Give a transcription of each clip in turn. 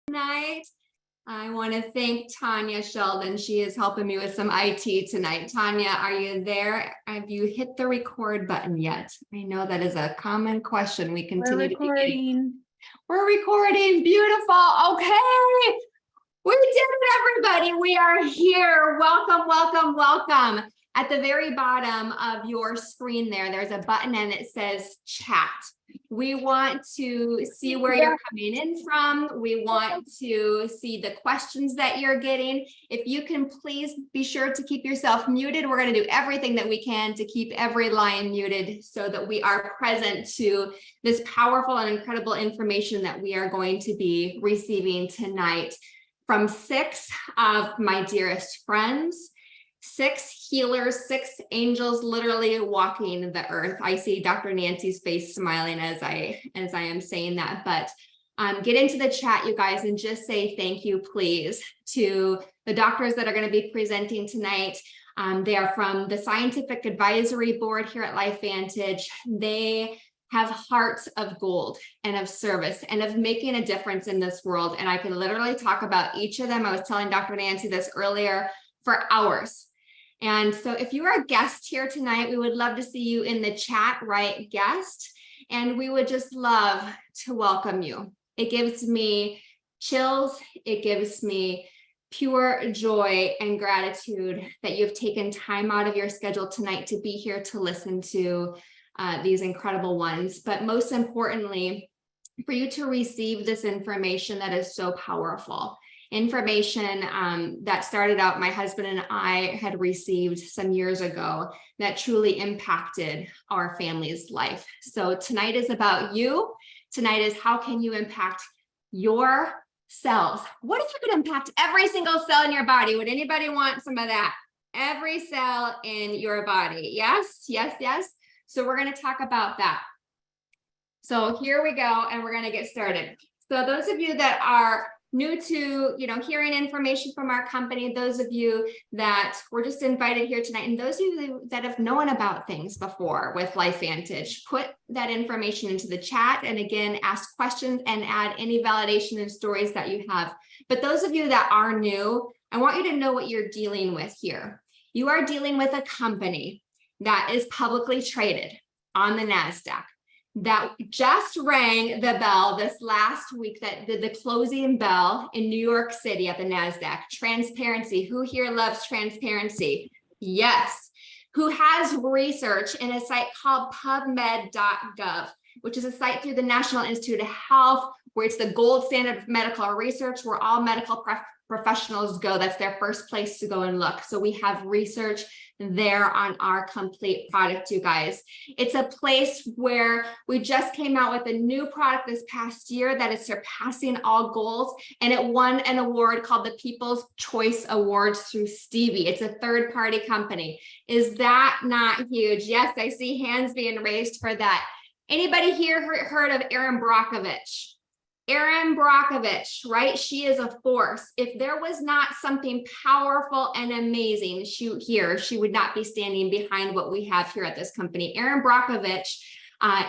Tonight. I want to thank Tanya Sheldon. She is helping me with some IT tonight. Tanya, are you there? Have you hit the record button yet? I know that is a common question we continue to be getting. We're recording. Beautiful. Okay. We did it, everybody. We are here. Welcome, welcome, welcome. At the very bottom of your screen there's a button and it says chat. We want to see where you're coming in from. We want to see the questions that you're getting. If you can please be sure to keep yourself muted. We're going to do everything that we can to keep every line muted so that we are present to this powerful and incredible information that we are going to be receiving tonight from 6 of my dearest friends. 6 healers, 6 angels literally walking the earth. I see Dr. Nancy's face smiling as I am saying that, but get into the chat, you guys, and just say thank you, please, to the doctors that are going to be presenting tonight. They are from the Scientific Advisory Board here at LifeVantage. They have hearts of gold and of service and of making a difference in this world. And I can literally talk about each of them. I was telling Dr. Nancy this earlier for hours. And so if you are a guest here tonight, we would love to see you in the chat, right, guest? And we would just love to welcome you. It gives me chills. It gives me pure joy and gratitude that you've taken time out of your schedule tonight to be here to listen to these incredible ones. But most importantly, for you to receive this information that is so powerful. Information that started out, my husband and I had received some years ago that truly impacted our family's life. So tonight is about you. Tonight is how can you impact your cells? What if you could impact every single cell in your body? Would anybody want some of that? Every cell in your body. Yes, yes, yes. So we're going to talk about that. So here we go, and we're going to get started. So those of you that are new to, hearing information from our company, those of you that were just invited here tonight, and those of you that have known about things before with LifeVantage, put that information into the chat, and again, ask questions and add any validation and stories that you have. But those of you that are new, I want you to know what you're dealing with here. You are dealing with a company that is publicly traded on the NASDAQ, that just rang the bell this last week, that did the closing bell in New York City at the NASDAQ. Transparency. Who here loves transparency? Yes. Who has research in a site called pubmed.gov, which is a site through the National Institute of Health, where it's the gold standard of medical research, where all medical professionals go. That's their first place to go and look. So we have research there on our complete product, you guys. It's a place where we just came out with a new product this past year that is surpassing all goals, and it won an award called the People's Choice Awards through Stevie. It's a third-party company. Is that not huge? Yes, I see hands being raised for that. Anybody here heard of Erin Brockovich? Erin Brockovich, right? She is a force. If there was not something powerful and amazing she would not be standing behind what we have here at this company. Erin Brockovich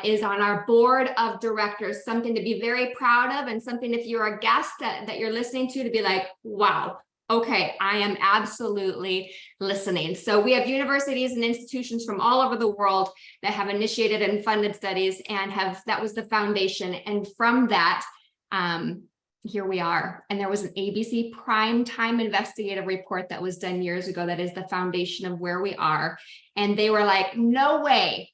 is on our board of directors, something to be very proud of, and something, if you're a guest that you're listening to be like, wow, okay, I am absolutely listening. So we have universities and institutions from all over the world that have initiated and funded studies and that was the foundation. And from that, here we are. And there was an ABC primetime investigative report that was done years ago that is the foundation of where we are. And they were like, no way,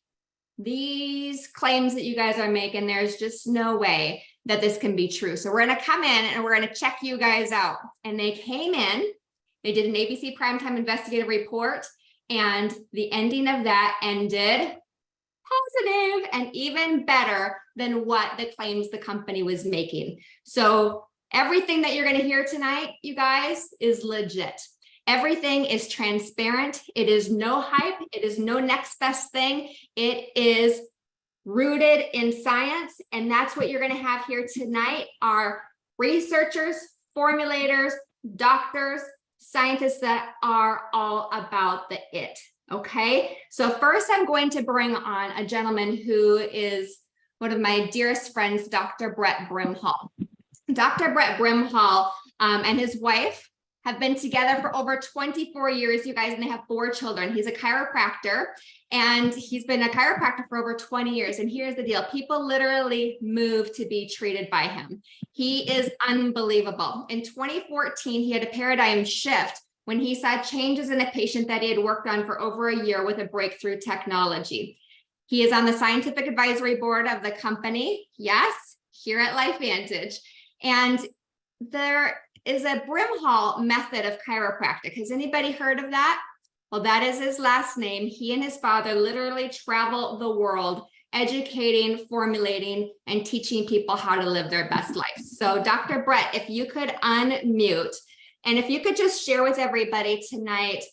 these claims that you guys are making, there's just no way that this can be true. So we're going to come in and we're going to check you guys out. And they came in, they did an ABC primetime investigative report, and the ending of that ended positive and even better than what the claims the company was making. So everything that you're going to hear tonight, you guys, is legit. Everything is transparent. It is no hype. It is no next best thing. It is rooted in science. And that's what you're going to have here tonight are researchers, formulators, doctors, scientists that are all about the it. Okay, so first I'm going to bring on a gentleman who is one of my dearest friends, Dr. Brett Brimhall. Dr. Brett Brimhall and his wife have been together for over 24 years, you guys, and they have 4 children. He's a chiropractor, and he's been a chiropractor for over 20 years. And here's the deal. People literally move to be treated by him. He is unbelievable. In 2014, he had a paradigm shift when he saw changes in a patient that he had worked on for over a year with a breakthrough technology. He is on the scientific advisory board of the company. Yes, here at LifeVantage. And there is a Brimhall method of chiropractic. Has anybody heard of that? Well, that is his last name. He and his father literally travel the world, educating, formulating, and teaching people how to live their best life. So Dr. Brett, if you could unmute, and if you could just share with everybody tonight,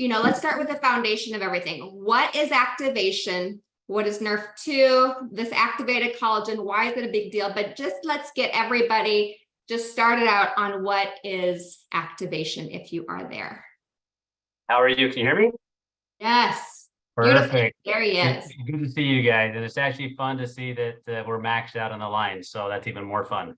let's start with the foundation of everything. What is activation? What is NRF2? This activated collagen, why is it a big deal? But just let's get everybody just started out on what is activation, if you are there. How are you? Can you hear me? Yes. Perfect. Beautiful. There he is. Good to see you guys. And it's actually fun to see that we're maxed out on the line. So that's even more fun.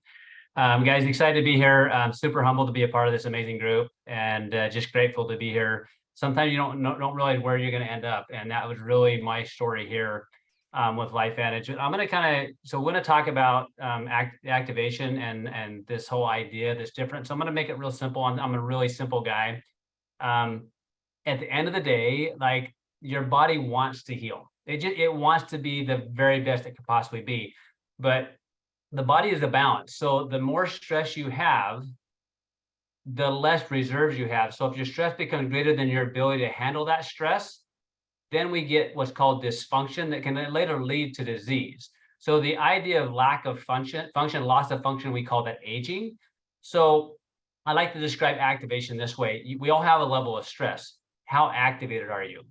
Guys, excited to be here. I'm super humbled to be a part of this amazing group, and just grateful to be here. Sometimes you don't realize where you're going to end up. And that was really my story here with LifeVantage. I'm going to we're going to talk about activation and this whole idea that's different. So I'm going to make it real simple. I'm a really simple guy. At the end of the day, like, your body wants to heal. It wants to be the very best it could possibly be. But the body is a balance. So the more stress you have, the less reserves you have. So if your stress becomes greater than your ability to handle that stress, then we get what's called dysfunction that can later lead to disease. So the idea of lack of function, loss of function, we call that aging. So I like to describe activation this way. We all have a level of stress. How activated are you?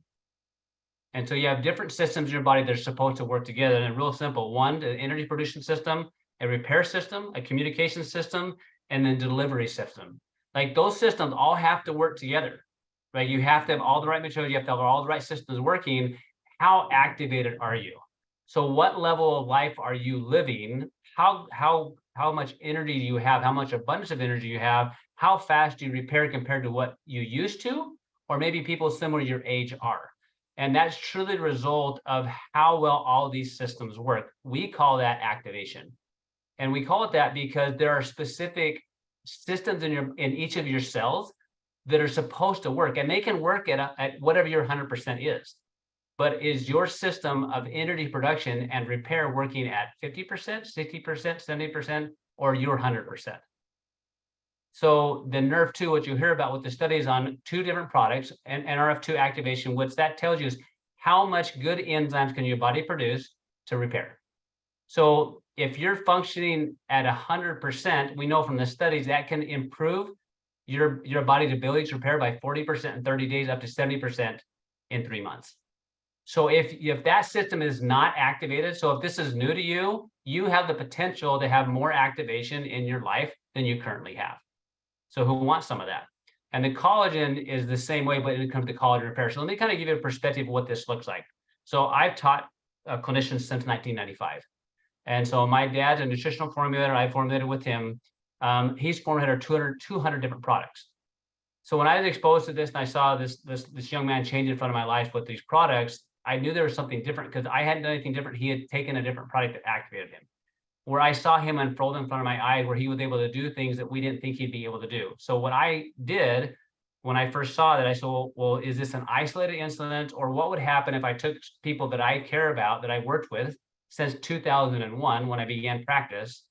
And so you have different systems in your body that are supposed to work together. And real simple: one, the energy production system, a repair system, a communication system, and then delivery system. Like, those systems all have to work together, right? You have to have all the right materials, you have to have all the right systems working. How activated are you? So what level of life are you living? How much energy do you have? How much abundance of energy you have? How fast do you repair compared to what you used to? Or maybe people similar to your age are. And that's truly the result of how well all these systems work. We call that activation. And we call it that because there are specific systems in each of your cells that are supposed to work, and they can work at whatever your 100% is. But is your system of energy production and repair working at 50%, 60%, 70%, or your 100%? So the NRF2, what you hear about with the studies on 2 different products, and NRF2 activation, what that tells you is how much good enzymes can your body produce to repair. So if you're functioning at 100%, we know from the studies that can improve your body's ability to repair by 40% in 30 days, up to 70% in 3 months. So if that system is not activated, so if this is new to you, you have the potential to have more activation in your life than you currently have. So who wants some of that? And the collagen is the same way, but when it comes to collagen repair. So let me kind of give you a perspective of what this looks like. So I've taught clinicians since 1995. And so my dad's a nutritional formulator. I formulated with him. He's formulated 200 different products. So when I was exposed to this and I saw this young man change in front of my life with these products, I knew there was something different because I hadn't done anything different. He had taken a different product that activated him, where I saw him unfold in front of my eyes, where he was able to do things that we didn't think he'd be able to do. So what I did when I first saw that, I said, well, is this an isolated incident, or what would happen if I took people that I care about, that I worked with since 2001 when I began practice,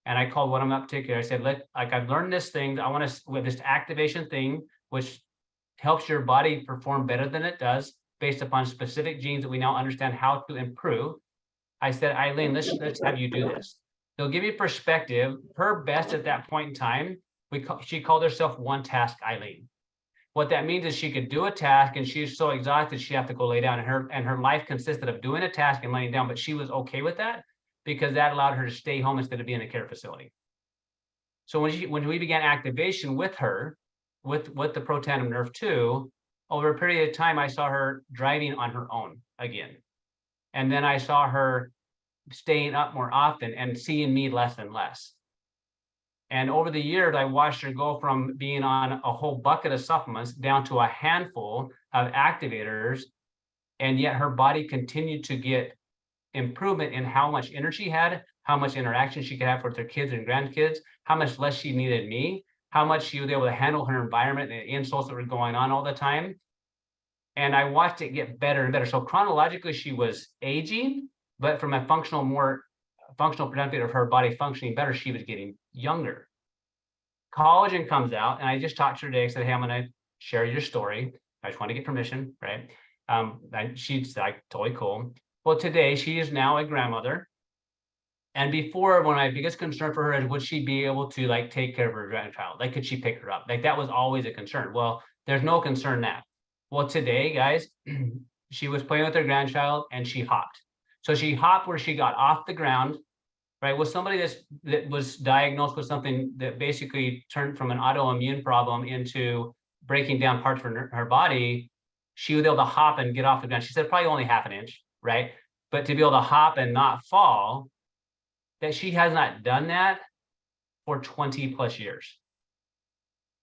and I called one of them up particular. I said, I've learned this thing. I want to, with this activation thing, which helps your body perform better than it does based upon specific genes that we now understand how to improve. I said, Eileen, let's have you do this. They'll give you perspective. Her best at that point in time, she called herself One Task Eileen. What that means is she could do a task and she's so exhausted she'd have to go lay down, and her life consisted of doing a task and laying down, but she was okay with that because that allowed her to stay home instead of being in a care facility. So when we began activation with her, with the Protandim NRF2, over a period of time, I saw her driving on her own again. And then I saw her staying up more often and seeing me less and less. And over the years, I watched her go from being on a whole bucket of supplements down to a handful of activators. And yet her body continued to get improvement in how much energy she had, how much interaction she could have with her kids and grandkids, how much less she needed me, how much she was able to handle her environment and the insults that were going on all the time. And I watched it get better and better. So chronologically, she was aging, but from a more functional perspective of her body functioning better, she was getting younger. Collagen comes out, and I just talked to her today. I said, hey, I'm going to share your story. I just want to get permission, right? She's like, totally cool. Well, today she is now a grandmother. And before, one of my biggest concern for her is, would she be able to like take care of her grandchild? Like, could she pick her up? Like, that was always a concern. Well, there's no concern now. Well, today, guys, she was playing with her grandchild and she hopped. So she hopped where she got off the ground, right? With somebody that was diagnosed with something that basically turned from an autoimmune problem into breaking down parts of her body. She was able to hop and get off the ground. She said probably only half an inch, right? But to be able to hop and not fall, that she has not done that for 20 plus years.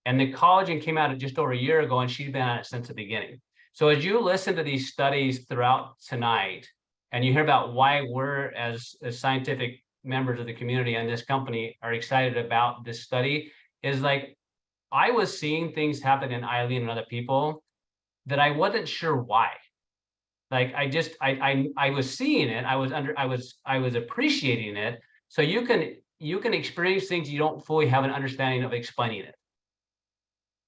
And the collagen came out just over a year ago, and she's been on it since the beginning. So as you listen to these studies throughout tonight, and you hear about why we're as scientific members of the community and this company are excited about this study, is like, I was seeing things happen in Eileen and other people that I wasn't sure why. Like, I was seeing it, I was appreciating it. So you can experience things you don't fully have an understanding of explaining it.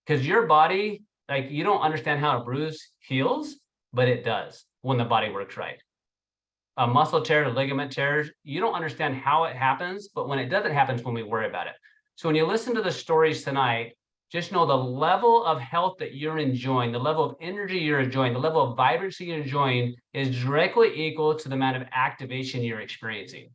Because your body, like, you don't understand how a bruise heals, but it does when the body works right. A muscle tear, a ligament tears, you don't understand how it happens, but when it doesn't happen is when we worry about it. So when you listen to the stories tonight, just know the level of health that you're enjoying, the level of energy you're enjoying, the level of vibrancy you're enjoying is directly equal to the amount of activation you're experiencing.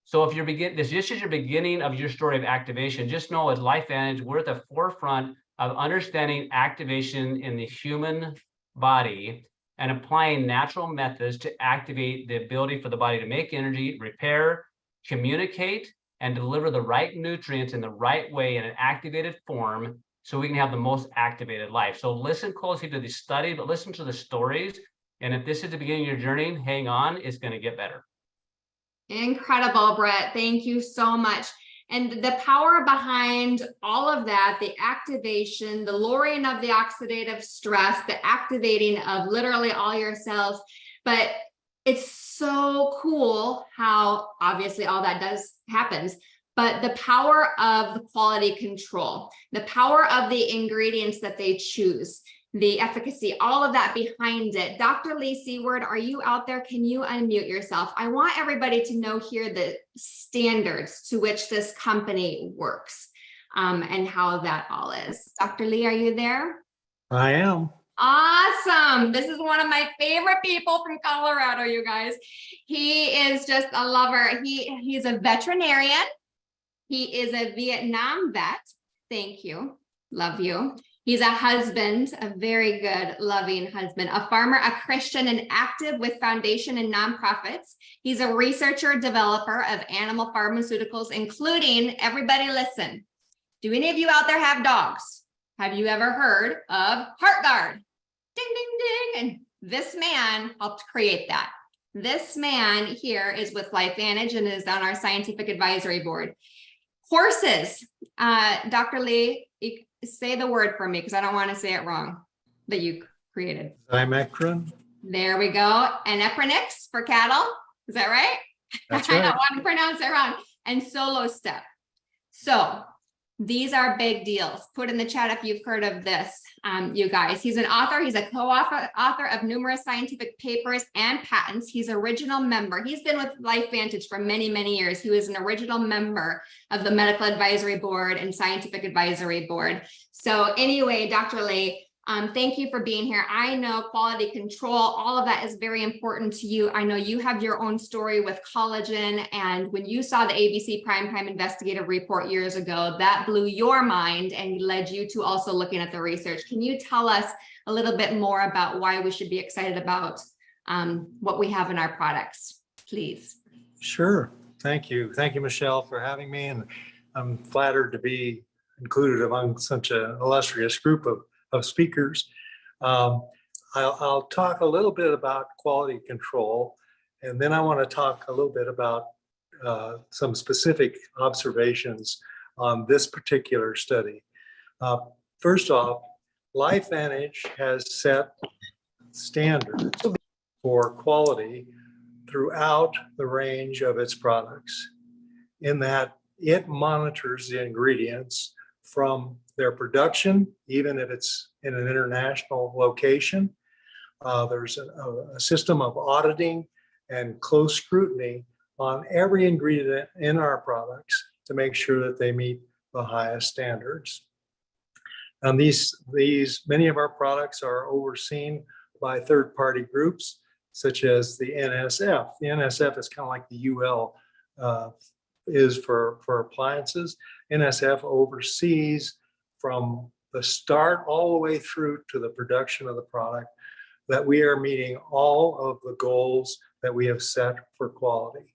So if this is your beginning of your story of activation, just know as LifeVantage, we're at the forefront of understanding activation in the human body and applying natural methods to activate the ability for the body to make energy, repair, communicate, and deliver the right nutrients in the right way in an activated form so we can have the most activated life. So listen closely to the study, but listen to the stories. And if this is the beginning of your journey, hang on, it's going to get better. Incredible, Brett. Thank you so much. And the power behind all of that, the activation, the lowering of the oxidative stress, the activating of literally all your cells. But it's so cool how obviously all that happens, but the power of the quality control, the power of the ingredients that they choose, the efficacy, all of that behind it. Dr. Lee Seward, are you out there? Can you unmute yourself? I want everybody to know here the standards to which this company works and how that all is. Dr. Lee, are you there? I am. Awesome. This is one of my favorite people from Colorado, you guys. He is just a lover. He's a veterinarian. He is a Vietnam vet. Thank you. Love you. He's a husband, a very good, loving husband, a farmer, a Christian, and active with foundation and nonprofits. He's a researcher, developer of animal pharmaceuticals, including, everybody listen, do any of you out there have dogs? Have you ever heard of HeartGuard? Ding, ding, ding. And this man helped create that. This man here is with LifeVantage and is on our scientific advisory board. Horses, Dr. Lee, say the word for me because I don't want to say it wrong that you created. Zymectrin. There we go. And Epronix for cattle. Is that right? That's I right. don't want to pronounce it wrong. And Solo Step. So these are big deals. Put in the chat if you've heard of this, you guys. He's an author. He's a co-author of numerous scientific papers and patents. He's an original member. He's been with LifeVantage for many, many years. He was an original member of the Medical Advisory Board and Scientific Advisory Board. So anyway, Dr. Lee, thank you for being here. I know quality control, all of that is very important to you. I know you have your own story with collagen. And when you saw the ABC Primetime Investigative Report years ago, that blew your mind and led you to also looking at the research. Can you tell us a little bit more about why we should be excited about what we have in our products, please? Sure. Thank you. Thank you, Michelle, for having me. And I'm flattered to be included among such an illustrious group of speakers. I'll talk a little bit about quality control, and then I want to talk a little bit about some specific observations on this particular study. First off, LifeVantage has set standards for quality throughout the range of its products, in that it monitors the ingredients from their production, even if it's in an international location. There's a system of auditing and close scrutiny on every ingredient in our products to make sure that they meet the highest standards. And many of our products are overseen by third-party groups, such as the NSF. The NSF is kind of like the UL is for appliances. NSF oversees from the start all the way through to the production of the product that we are meeting all of the goals that we have set for quality.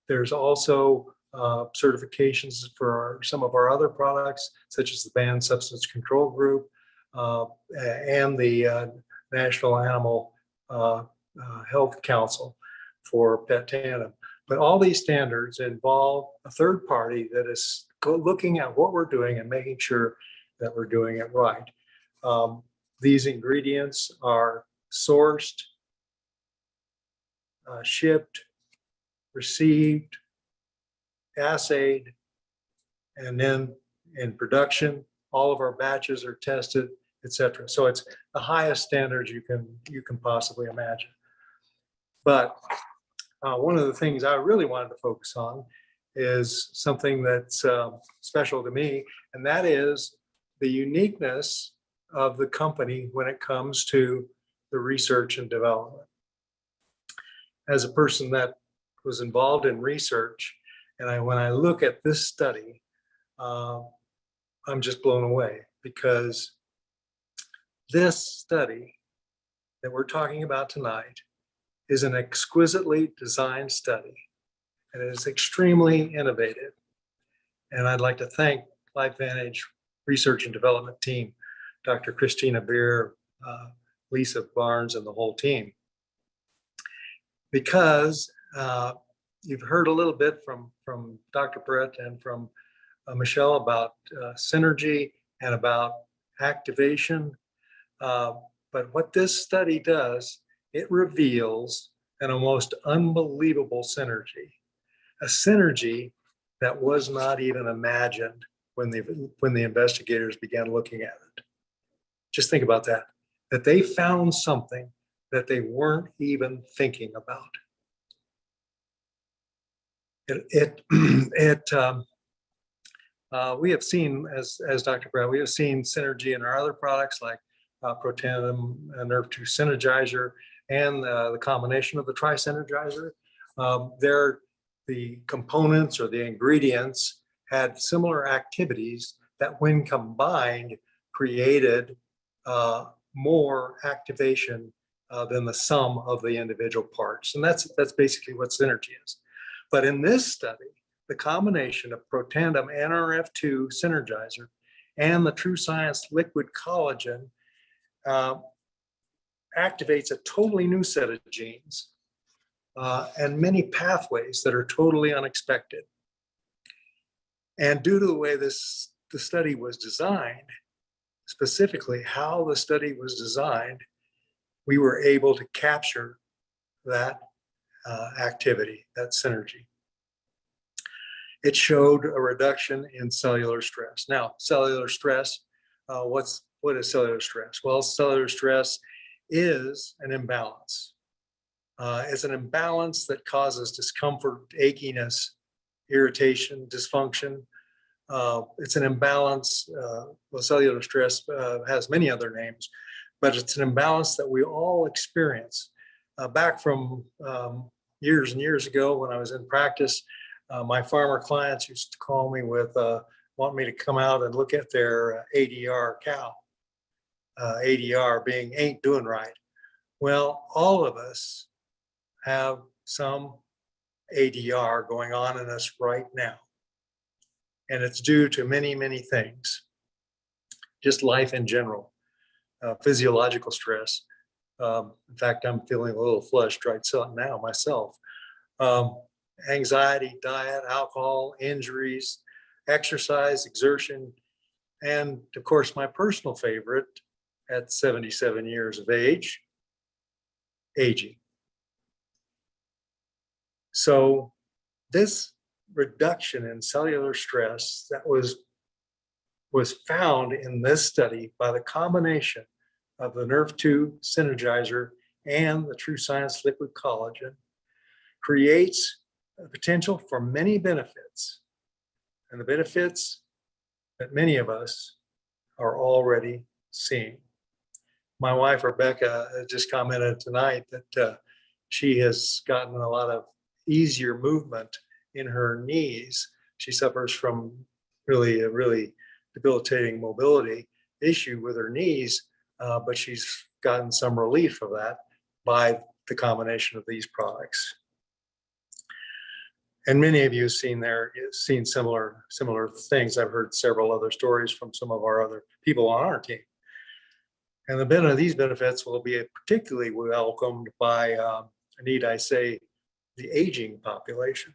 There's also certifications for some of our other products, such as the Banned Substance Control Group and the National Animal Health Council for pet tandem. But all these standards involve a third party that is looking at what we're doing and making sure that we're doing it right. These ingredients are sourced, shipped, received, assayed, and then in production, all of our batches are tested, etc. So it's the highest standards you can possibly imagine. But one of the things I really wanted to focus on is something that's special to me, and that is the uniqueness of the company when it comes to the research and development. As a person that was involved in research, and when I look at this study, I'm just blown away, because this study that we're talking about tonight is an exquisitely designed study, and it is extremely innovative. And I'd like to thank LifeVantage Research and Development Team, Dr. Christina Beer, Lisa Barnes, and the whole team. Because you've heard a little bit from Dr. Brett and from Michelle about synergy and about activation. But what this study does, it reveals an almost unbelievable synergy, a synergy that was not even imagined when the investigators began looking at it. Just think about that they found something that they weren't even thinking about. We have seen, as Dr. Brad, we have seen synergy in our other products like Protandim, NRF2 Synergizer, and the combination of the Tri-Synergizer. The components or the ingredients had similar activities that, when combined, created more activation than the sum of the individual parts. And that's basically what synergy is. But in this study, the combination of Protandim NRF2 Synergizer and the TrueScience liquid collagen activates a totally new set of genes and many pathways that are totally unexpected. And due to the way the study was designed, specifically how the study was designed, we were able to capture that activity, that synergy. It showed a reduction in cellular stress. Now, cellular stress, what is cellular stress? Well, cellular stress is an imbalance. It's an imbalance that causes discomfort, achiness, irritation, dysfunction. It's an imbalance. Well, cellular stress has many other names, but it's an imbalance that we all experience. Back from years and years ago when I was in practice, my farmer clients used to call me with, want me to come out and look at their ADR cow. ADR being ain't doing right. Well, all of us have some ADR going on in us right now. And it's due to many, many things. Just life in general, physiological stress. In fact, I'm feeling a little flushed right now myself. Anxiety, diet, alcohol, injuries, exercise, exertion, and of course, my personal favorite at 77 years of age, aging. So this reduction in cellular stress that was found in this study by the combination of the NRF2 synergizer and the True Science liquid collagen creates a potential for many benefits, and the benefits that many of us are already seeing. My wife, Rebecca, just commented tonight that she has gotten a lot of easier movement in her knees. She suffers from a really debilitating mobility issue with her knees, but she's gotten some relief of that by the combination of these products. And many of you have seen similar things. I've heard several other stories from some of our other people on our team. And these benefits will be particularly welcomed by, need I say, the aging population.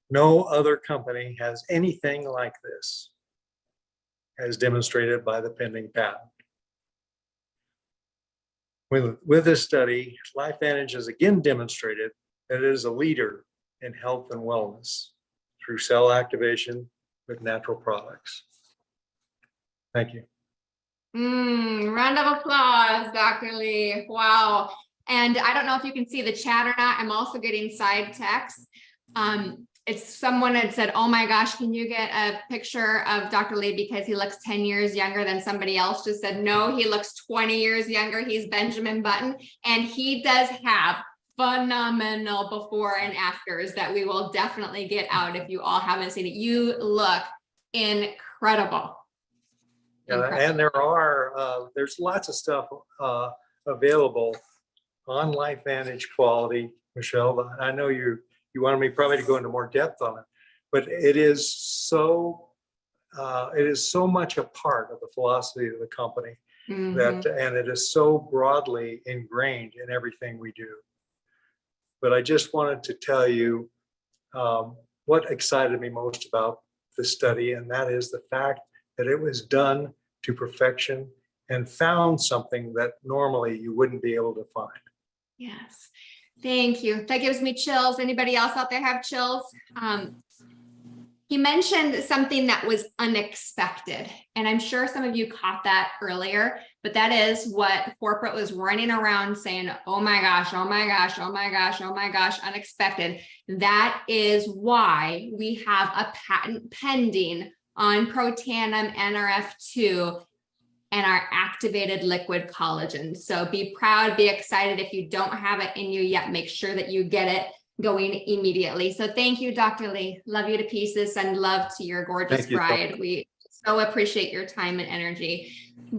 No other company has anything like this, as demonstrated by the pending patent. With this study, LifeVantage has again demonstrated that it is a leader in health and wellness through cell activation with natural products. Thank you. Round of applause, Dr. Lee. Wow. And I don't know if you can see the chat or not. I'm also getting side texts. It's someone had said, oh my gosh, can you get a picture of Dr. Lee because he looks 10 years younger than somebody else just said, no, he looks 20 years younger. He's Benjamin Button. And he does have phenomenal before and afters that we will definitely get out if you all haven't seen it. You look incredible. And there's lots of stuff available on LifeVantage quality, Michelle. I know you wanted me probably to go into more depth on it, but it is so much a part of the philosophy of the company and it is so broadly ingrained in everything we do. But I just wanted to tell you what excited me most about this study, and that is the fact that it was done to perfection and found something that normally you wouldn't be able to find. Yes, thank you. That gives me chills. Anybody else out there have chills? He mentioned something that was unexpected, and I'm sure some of you caught that earlier, but that is what corporate was running around saying, oh my gosh, oh my gosh, oh my gosh, oh my gosh, unexpected. That is why we have a patent pending on Protandim NRF2 and our activated liquid collagen. So be proud, be excited. If you don't have it in you yet, make sure that you get it going immediately. So thank you, Dr. Lee. Love you to pieces and love to your gorgeous bride. We so appreciate your time and energy.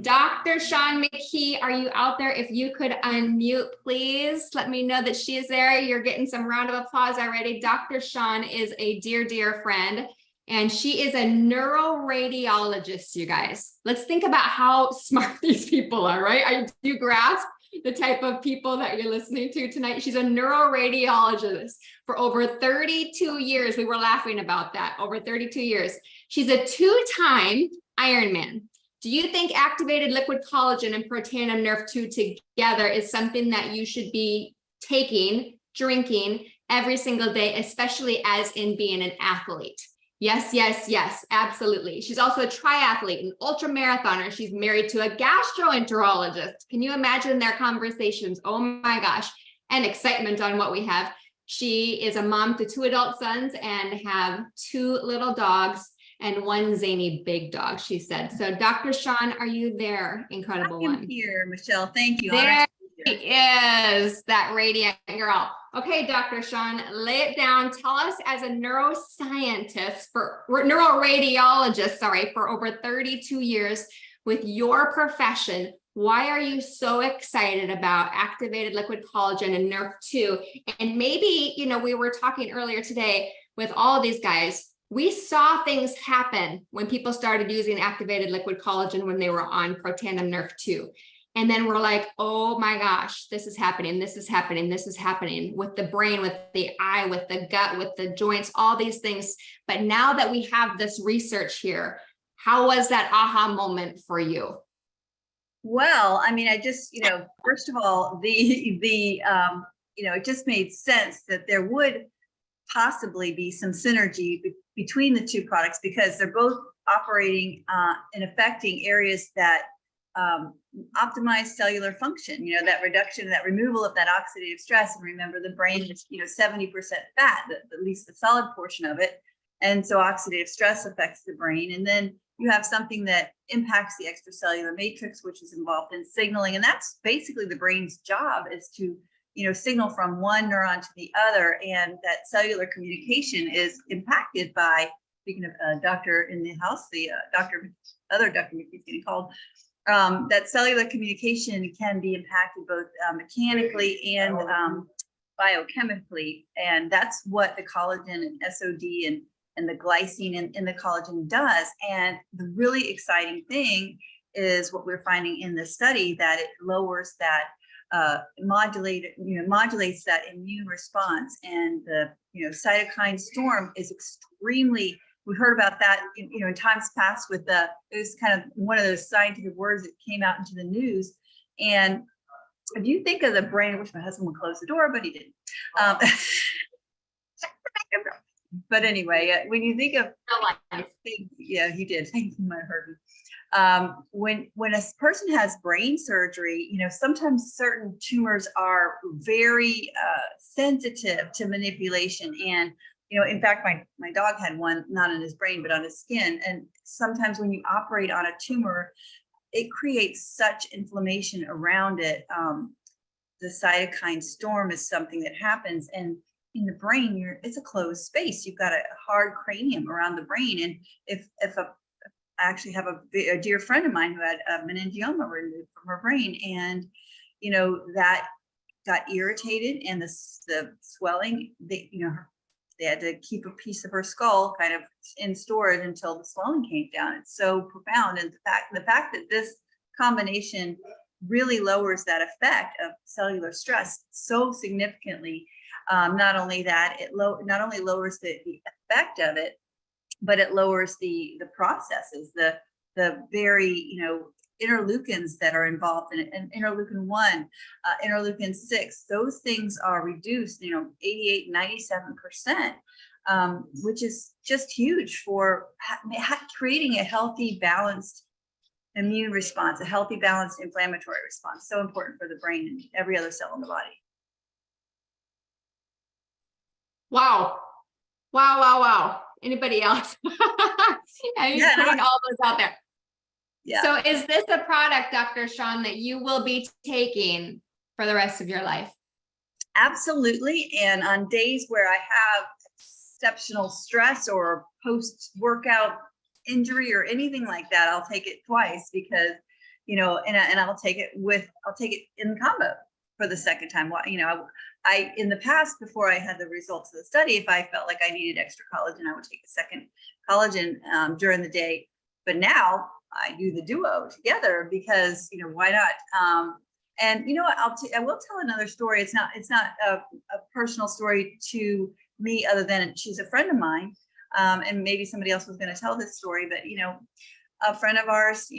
Dr. Sean McKee, are you out there? If you could unmute, please let me know that she is there. You're getting some round of applause already. Dr. Sean is a dear, dear friend, and she is a neuroradiologist, you guys. Let's think about how smart these people are, right? I do grasp the type of people that you're listening to tonight. She's a neuroradiologist for over 32 years. We were laughing about that, over 32 years. She's a two-time Ironman. Do you think activated liquid collagen and Protandim NRF2 together is something that you should be taking, drinking every single day, especially as in being an athlete? Yes, yes, yes, absolutely. She's also a triathlete, an ultra marathoner. She's married to a gastroenterologist. Can you imagine their conversations? Oh my gosh, and excitement on what we have. She is a mom to 2 adult sons and have 2 little dogs and 1 zany big dog, she said. So Dr. Sean, are you there? Incredible one. I'm here, Michelle. Thank you. There is that radiant girl. Okay, Dr. Sean, lay it down. Tell us, as a neuroscientist, neuroradiologist, for over 32 years with your profession, why are you so excited about activated liquid collagen and NRF2? And maybe, we were talking earlier today with all of these guys, we saw things happen when people started using activated liquid collagen when they were on Protandim NRF2. And then we're like, oh my gosh, this is happening, this is happening, this is happening with the brain, with the eye, with the gut, with the joints, all these things. But now that we have this research here, how was that aha moment for you? Well, I mean, I just, first of all, it just made sense that there would possibly be some synergy between the two products, because they're both operating and affecting areas that optimize cellular function, that reduction, that removal of that oxidative stress. And remember, the brain is, 70% fat, at least the solid portion of it. And so oxidative stress affects the brain. And then you have something that impacts the extracellular matrix, which is involved in signaling. And that's basically the brain's job, is to, signal from one neuron to the other. And that cellular communication is impacted by, speaking of doctor in the house, the other Dr. McKee's getting called, that cellular communication can be impacted both mechanically and biochemically. And that's what the collagen and SOD and the glycine in the collagen does. And the really exciting thing is what we're finding in the study, that it lowers that, modulates that immune response. And the, cytokine storm is extremely, we heard about that, in times past with it was kind of one of those scientific words that came out into the news. And if you think of the brain, I wish my husband would close the door, but he didn't. But anyway, when you think of things, yeah, he did. Thank you, might have heard me. When a person has brain surgery, sometimes certain tumors are very sensitive to manipulation. And in fact, my dog had one, not in his brain, but on his skin. And sometimes when you operate on a tumor, it creates such inflammation around it. The cytokine storm is something that happens. And in the brain, it's a closed space. You've got a hard cranium around the brain. And if I actually have a dear friend of mine who had a meningioma removed from her brain, and that got irritated, and the swelling, they had to keep a piece of her skull kind of in storage until the swelling came down. It's so profound. And the fact that this combination really lowers that effect of cellular stress so significantly. Not only that, it not only lowers the effect of it, but it lowers the processes, the very interleukins that are involved in it, and interleukin 1, interleukin 6. Those things are reduced, 88, 97%, which is just huge for creating a healthy, balanced immune response, a healthy, balanced inflammatory response. So important for the brain and every other cell in the body. Wow. Anybody else? I'm putting all those out there. Yeah. So is this a product, Dr. Shawn, that you will be taking for the rest of your life? Absolutely. And on days where I have exceptional stress or post-workout injury or anything like that, I'll take it twice, because, and I'll take it in combo for the second time. I in the past, before I had the results of the study, if I felt like I needed extra collagen, I would take a second collagen during the day. But now I do the duo together, because why not? And I will tell another story. It's not a personal story to me, other than she's a friend of mine, and maybe somebody else was going to tell this story. But a friend of ours,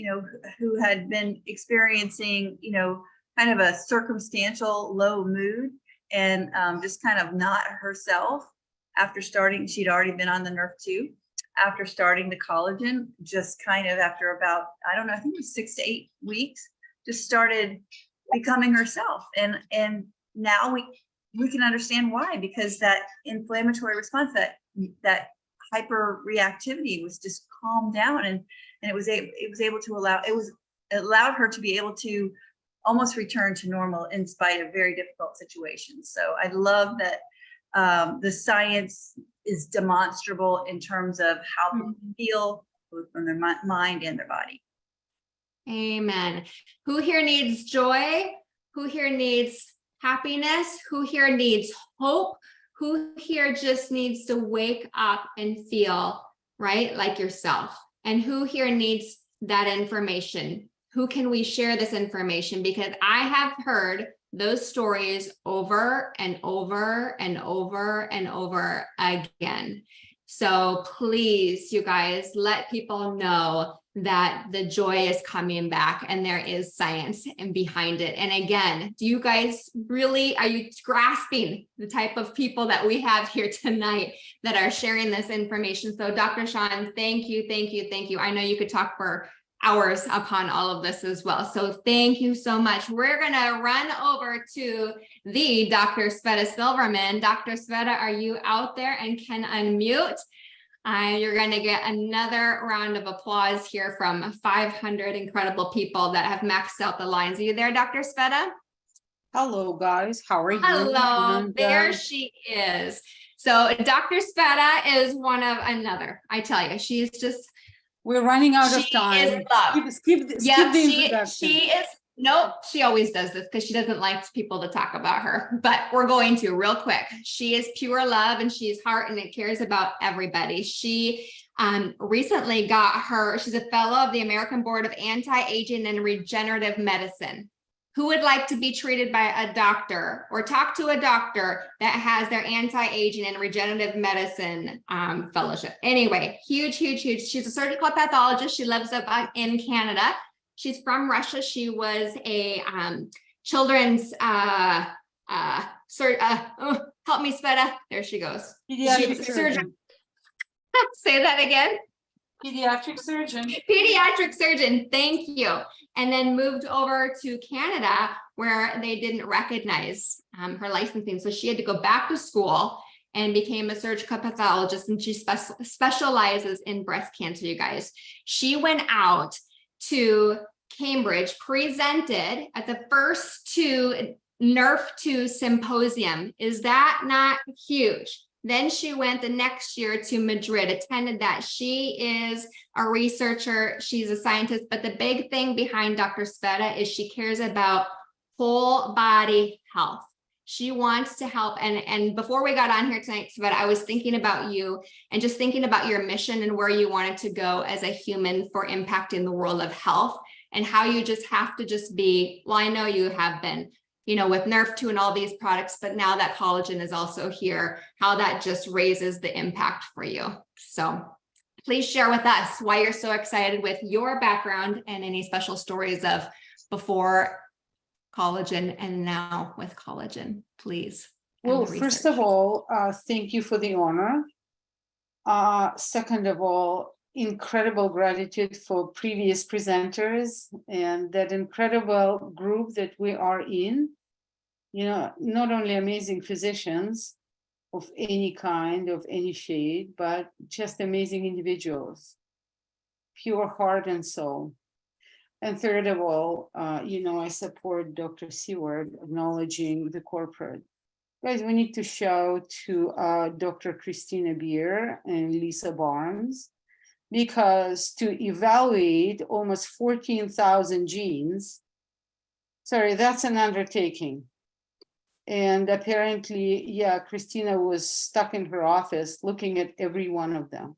who had been experiencing kind of a circumstantial low mood, and just kind of not herself after starting. She'd already been on the NRF2. After starting the collagen, just kind of after about, I don't know, I think it was 6 to 8 weeks, just started becoming herself. And now we can understand why, because that inflammatory response, that hyper reactivity was just calmed down, and it allowed her to be able to almost return to normal in spite of very difficult situations. So I love that the science is demonstrable in terms of how people feel, both from their mind and their body. Amen. Who here needs joy? Who here needs happiness? Who here needs hope? Who here just needs to wake up and feel, right, like yourself? And who here needs that information? Who can we share this information? Because I have heard those stories over and over and over and over again. So please, you guys, let people know that the joy is coming back and there is science and behind it. And again, do you guys really, are you grasping the type of people that we have here tonight that are sharing this information? So Dr. Sean, thank you, thank you, thank you. I know you could talk for hours upon all of this as well. So thank you so much. We're gonna run over to the Dr. Sveta Silverman. Dr. Sveta, are you out there and can unmute? You're going to get another round of applause here from 500 incredible people that have maxed out the lines. Are you there, Dr. Sveta? Hello, guys. How are you? Hello, And, there she is. So Dr. Sveta is one of another. I tell you, she's just. we're running out of She time. is love. Skip Yeah, the introduction. she is. Nope, she always does this because she doesn't like people to talk about her, but we're going to real quick. She is pure love and she's heart and it cares about everybody. She recently she's a fellow of the American Board of Anti-Aging and Regenerative Medicine. Who would like to be treated by a doctor or talk to a doctor that has their anti-aging and regenerative medicine fellowship? Anyway, huge, huge, huge. She's a surgical pathologist. She lives up in Canada. She's from Russia. She was a children's help me, Sveta. There she goes. Pediatric She's surgeon. Say that again. Pediatric surgeon. Pediatric surgeon. Thank you. And then moved over to Canada where they didn't recognize her licensing. So she had to go back to school and became a surgical pathologist. And she specializes in breast cancer, you guys. She went out to Cambridge, presented at the first two NRF2 symposium. Is that not huge? Then she went the next year to Madrid, attended that. She is a researcher, she's a scientist, but the big thing behind Dr. Sveta is she cares about whole body health. She wants to help. And before we got on here tonight, Sveta, I was thinking about you and just thinking about your mission and where you wanted to go as a human for impacting the world of health and how you just have to just be, well, I know you have been, you know, with NRF2 and all these products, but now that collagen is also here, how that just raises the impact for you. So please share with us why you're so excited with your background and any special stories of before collagen and now with collagen, please. Well, first of all, thank you for the honor. Second of all, incredible gratitude for previous presenters and that incredible group that we are in. You know, not only amazing physicians of any kind, of any shade, but just amazing individuals, pure heart and soul. And third of all, you know, I support Dr. Seward acknowledging the corporate. Guys, we need to shout to Dr. Christina Beer and Lisa Barnes, because to evaluate almost 14,000 genes, sorry, that's an undertaking. And apparently, yeah, Christina was stuck in her office looking at every one of them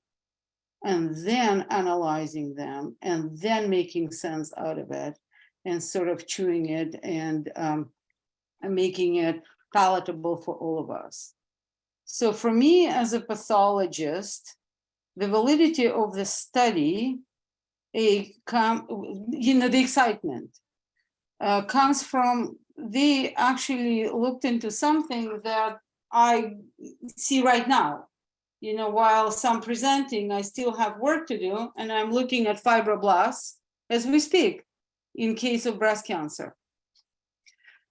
and then analyzing them and then making sense out of it and sort of chewing it and making it palatable for all of us. So for me as a pathologist, the validity of the study, the excitement comes from they actually looked into something that I see right now. You know, while some presenting, I still have work to do, and I'm looking at fibroblasts as we speak in case of breast cancer.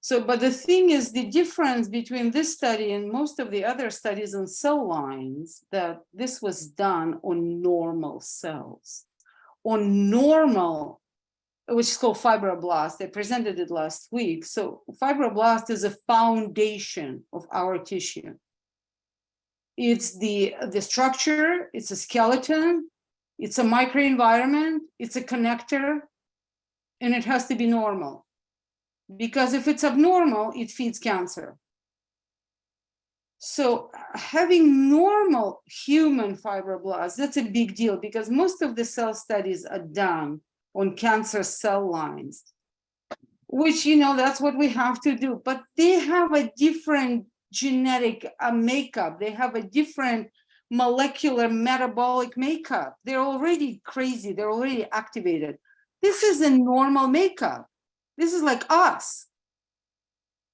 So, but the thing is, the difference between this study and most of the other studies on cell lines, that this was done on normal cells, on normal, which is called fibroblast. I presented it last week. So fibroblast is a foundation of our tissue. It's the structure, it's a skeleton, it's a microenvironment, it's a connector, and it has to be normal. Because if it's abnormal, it feeds cancer. So having normal human fibroblasts, that's a big deal because most of the cell studies are done on cancer cell lines, which, you know, that's what we have to do. But they have a different genetic makeup. They have a different molecular metabolic makeup. They're already crazy. They're already activated. This is a normal makeup. This is like us.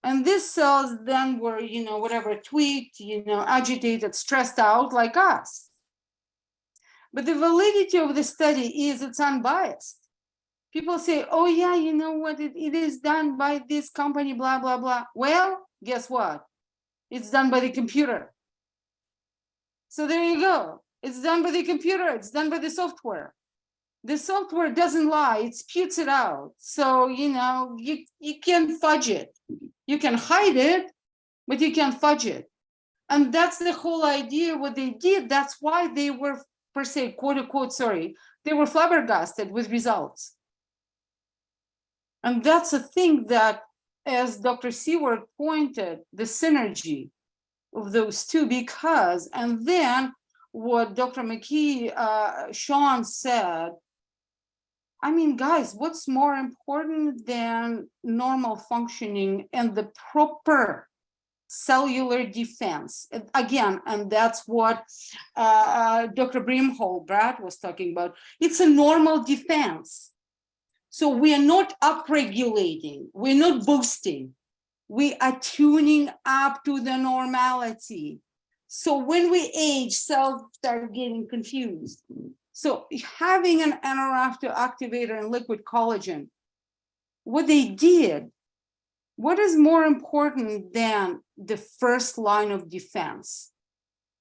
And these cells then were, you know, whatever, tweaked, you know, agitated, stressed out like us. But the validity of the study is it's unbiased. People say, oh yeah, you know what, it is done by this company, blah, blah, blah. Well, guess what? It's done by the computer. So there you go. It's done by the computer. It's done by the software. The software doesn't lie. It spits it out. So, you know, you can't fudge it. You can hide it, but you can't fudge it. And that's the whole idea what they did. That's why they were, per se, quote unquote, sorry, they were flabbergasted with results. And that's a thing that, as Dr. Seward pointed, the synergy of those two, because, and then what Dr. McKee, Sean said, I mean, guys, what's more important than normal functioning and the proper cellular defense? Again, and that's what Dr. Brimhall, Brad, was talking about. It's a normal defense. So we are not upregulating, we're not boosting. We are tuning up to the normality. So when we age, cells start getting confused. So having an NRF2 activator and liquid collagen, what they did, what is more important than the first line of defense,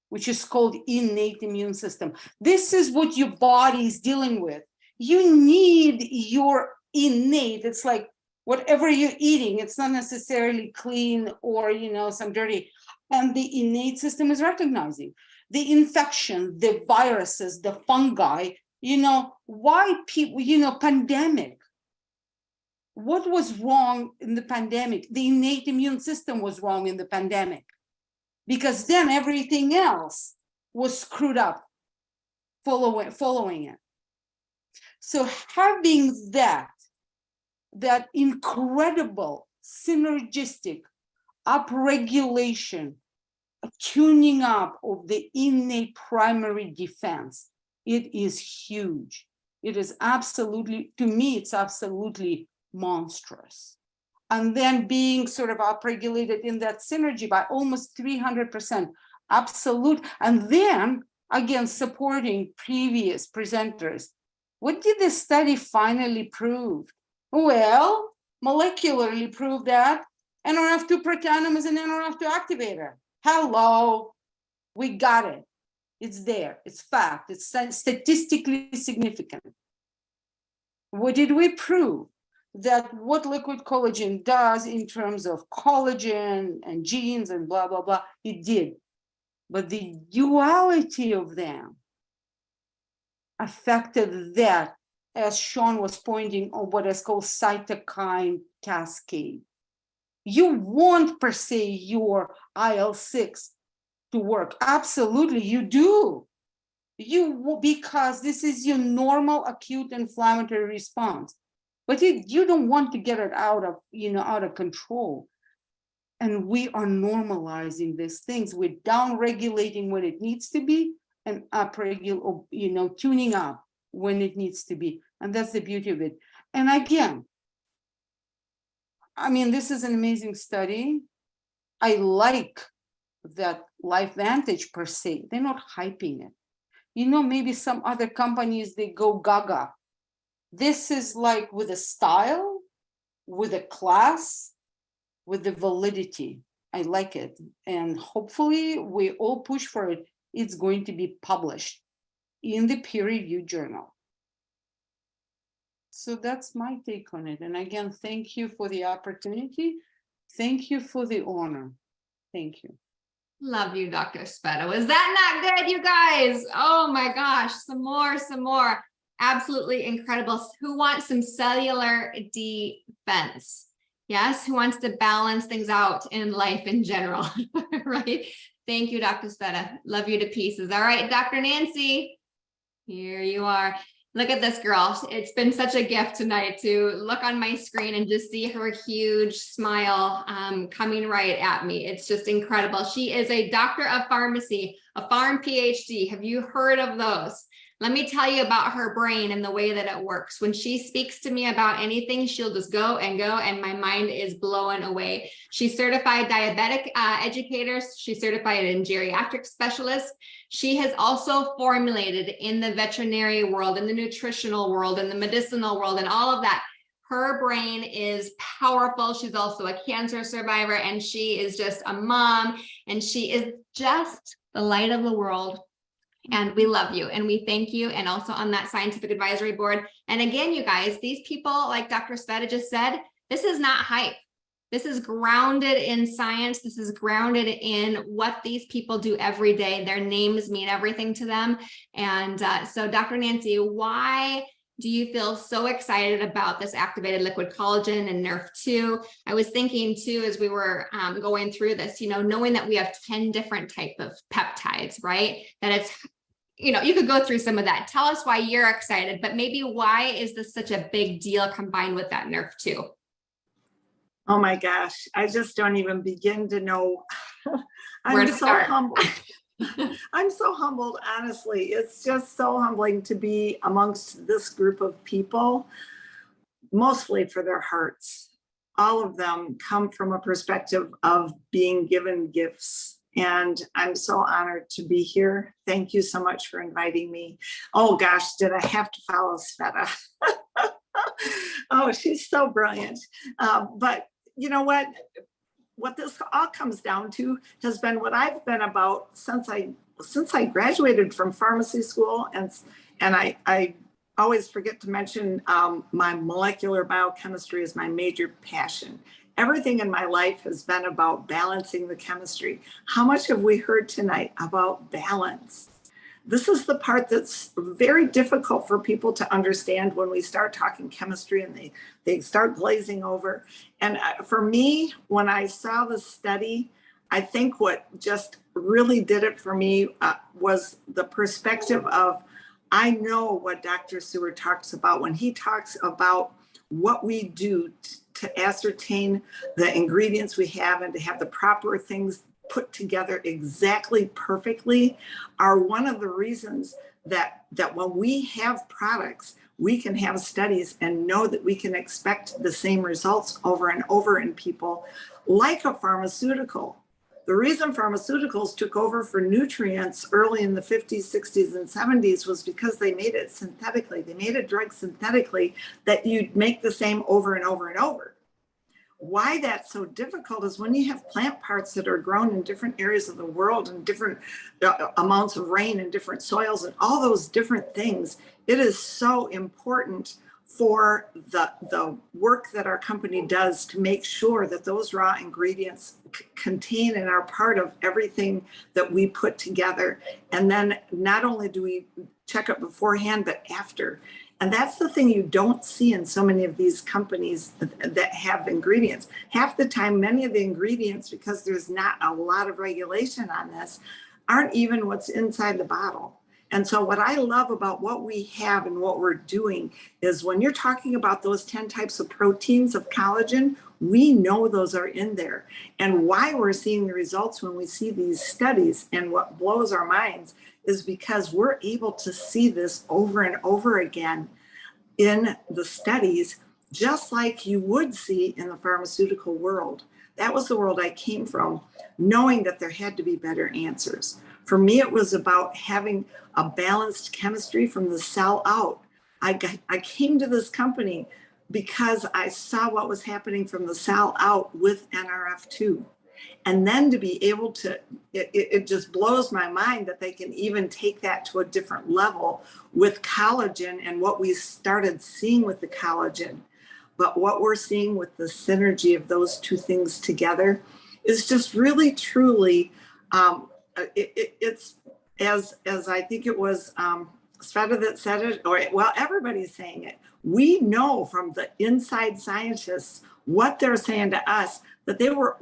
which is called innate immune system? This is what your body is dealing with. You need your innate, it's like whatever you're eating, it's not necessarily clean or, you know, some dirty, and the innate system is recognizing the infection, the viruses, the fungi, you know, why people, you know, pandemic. What was wrong in the pandemic? The innate immune system was wrong in the pandemic because then everything else was screwed up following it. So having that incredible synergistic upregulation, tuning up of the innate primary defense, it is huge. It is absolutely, to me, it's absolutely monstrous. And then being sort of upregulated in that synergy by almost 300%, absolute. And then again, supporting previous presenters. What did the study finally prove? Well, molecularly proved that NRF2 protanum is an NRF2 activator. Hello, we got it. It's there, it's fact, it's statistically significant. What did we prove? That what liquid collagen does in terms of collagen and genes and blah, blah, blah, it did. But the duality of them affected that, as Sean was pointing on what is called cytokine cascade. You want per se your IL-6 to work. Absolutely, you do. Because this is your normal acute inflammatory response. But you don't want to get it out of control. And we are normalizing these things. We're down regulating when it needs to be and upregulating, tuning up when it needs to be. And that's the beauty of it. And again, I mean, this is an amazing study. I like that LifeVantage per se, they're not hyping it. Maybe some other companies, they go gaga. This is like with a style, with a class, with the validity. I like it. And hopefully we all push for it. It's going to be published in the peer-reviewed journal. So that's my take on it. And again, thank you for the opportunity. Thank you for the honor. Thank you. Love you, Dr. Speta. Was that not good, you guys? Oh my gosh, some more. Absolutely incredible. Who wants some cellular defense? Yes, who wants to balance things out in life in general, right? Thank you, Dr. Sveta. Love you to pieces. All right, Dr. Nancy, here you are. Look at this girl. It's been such a gift tonight to look on my screen and just see her huge smile coming right at me. It's just incredible. She is a doctor of pharmacy, a pharm PhD. Have you heard of those? Let me tell you about her brain and the way that it works. When she speaks to me about anything, she'll just go, and my mind is blown away. She's certified diabetic educator. She's certified in geriatric specialist. She has also formulated in the veterinary world, in the nutritional world, in the medicinal world, and all of that. Her brain is powerful. She's also a cancer survivor, and she is just a mom, and she is just the light of the world. And we love you and we thank you. And also on that scientific advisory board. And again, you guys, these people, like Dr. Sveta just said, this is not hype. This is grounded in science. This is grounded in what these people do every day. Their names mean everything to them. And so Dr. Nancy, why do you feel so excited about this activated liquid collagen and NRF2? I was thinking too, as we were going through this, knowing that we have 10 different type of peptides, right? That it's, you could go through some of that. Tell us why you're excited, but maybe why is this such a big deal combined with that NRF2? Oh my gosh, I just don't even begin to know. Where to start? Humbled. I'm so humbled, honestly. It's just so humbling to be amongst this group of people, mostly for their hearts. All of them come from a perspective of being given gifts. And I'm so honored to be here. Thank you so much for inviting me. Oh gosh, did I have to follow Sveta? Oh, she's so brilliant. But you know what? What this all comes down to has been what I've been about since I graduated from pharmacy school, and I always forget to mention my molecular biochemistry is my major passion. Everything in my life has been about balancing the chemistry. How much have we heard tonight about balance? This is the part that's very difficult for people to understand when we start talking chemistry and they start glazing over. And for me, when I saw the study, I think what just really did it for me was the perspective of, I know what Dr. Seward talks about when he talks about what we do to ascertain the ingredients we have and to have the proper things put together exactly perfectly are one of the reasons that when we have products, we can have studies and know that we can expect the same results over and over in people, like a pharmaceutical. The reason pharmaceuticals took over for nutrients early in the 50s, 60s, and 70s was because they made it synthetically. They made a drug synthetically that you'd make the same over and over and over. Why that's so difficult is when you have plant parts that are grown in different areas of the world and different amounts of rain and different soils and all those different things, it is so important for the work that our company does to make sure that those raw ingredients contain and are part of everything that we put together. And then not only do we check it beforehand, but after. And that's the thing you don't see in so many of these companies that have ingredients. Half the time, many of the ingredients, because there's not a lot of regulation on this, aren't even what's inside the bottle. And so what I love about what we have and what we're doing is when you're talking about those 10 types of proteins of collagen, we know those are in there. And why we're seeing the results when we see these studies, and what blows our minds is because we're able to see this over and over again in the studies, just like you would see in the pharmaceutical world. That was the world I came from, knowing that there had to be better answers. For me, it was about having a balanced chemistry from the cell out. I came to this company because I saw what was happening from the cell out with NRF2. And then to be able to, it just blows my mind that they can even take that to a different level with collagen and what we started seeing with the collagen. But what we're seeing with the synergy of those two things together is just really, truly, it's as I think it was Sveta that said it, or well, everybody's saying it. We know from the inside scientists what they're saying to us, that they were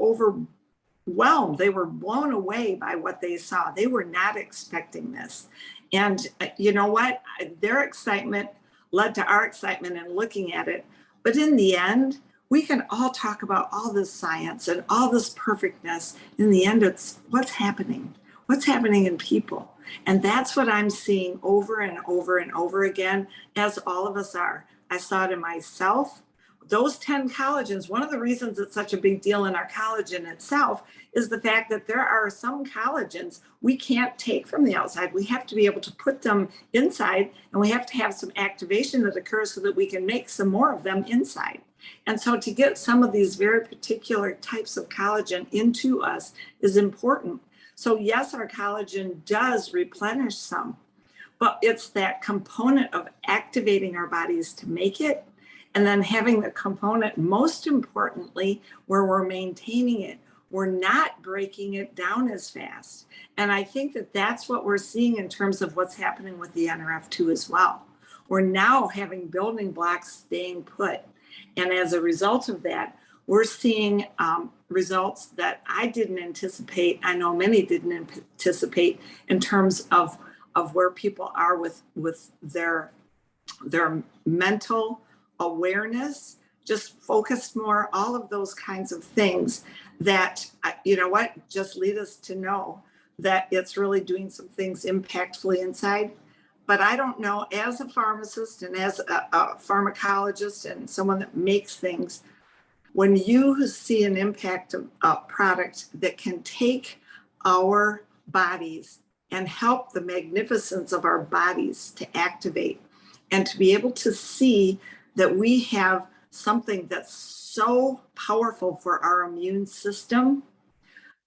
whelmed. They were blown away by what they saw. They were not expecting this. And you know what? Their excitement led to our excitement in looking at it. But in the end, we can all talk about all this science and all this perfectness. In the end, it's what's happening in people. And that's what I'm seeing over and over and over again, as all of us are. I saw it in myself. Those 10 collagens, one of the reasons it's such a big deal in our collagen itself is the fact that there are some collagens we can't take from the outside. We have to be able to put them inside, and we have to have some activation that occurs so that we can make some more of them inside. And so to get some of these very particular types of collagen into us is important. So yes, our collagen does replenish some, but it's that component of activating our bodies to make it, and then having the component, most importantly, where we're maintaining it. We're not breaking it down as fast. And I think that that's what we're seeing in terms of what's happening with the NRF2 as well. We're now having building blocks staying put. And as a result of that, we're seeing results that I didn't anticipate. I know many didn't anticipate in terms of where people are with their mental awareness, just focused more, all of those kinds of things that, you know what, just lead us to know that it's really doing some things impactfully inside. But I don't know, as a pharmacist and as a pharmacologist and someone that makes things, when you see an impact of a product that can take our bodies and help the magnificence of our bodies to activate, and to be able to see that we have something that's so powerful for our immune system.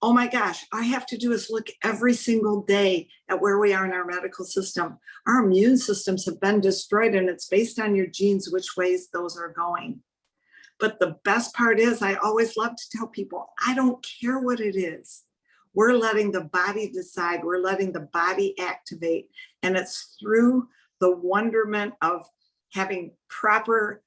Oh my gosh, all I have to do is look every single day at where we are in our medical system. Our immune systems have been destroyed, and it's based on your genes, which ways those are going. But the best part is, I always love to tell people, I don't care what it is. We're letting the body decide. We're letting the body activate. And it's through the wonderment of having proper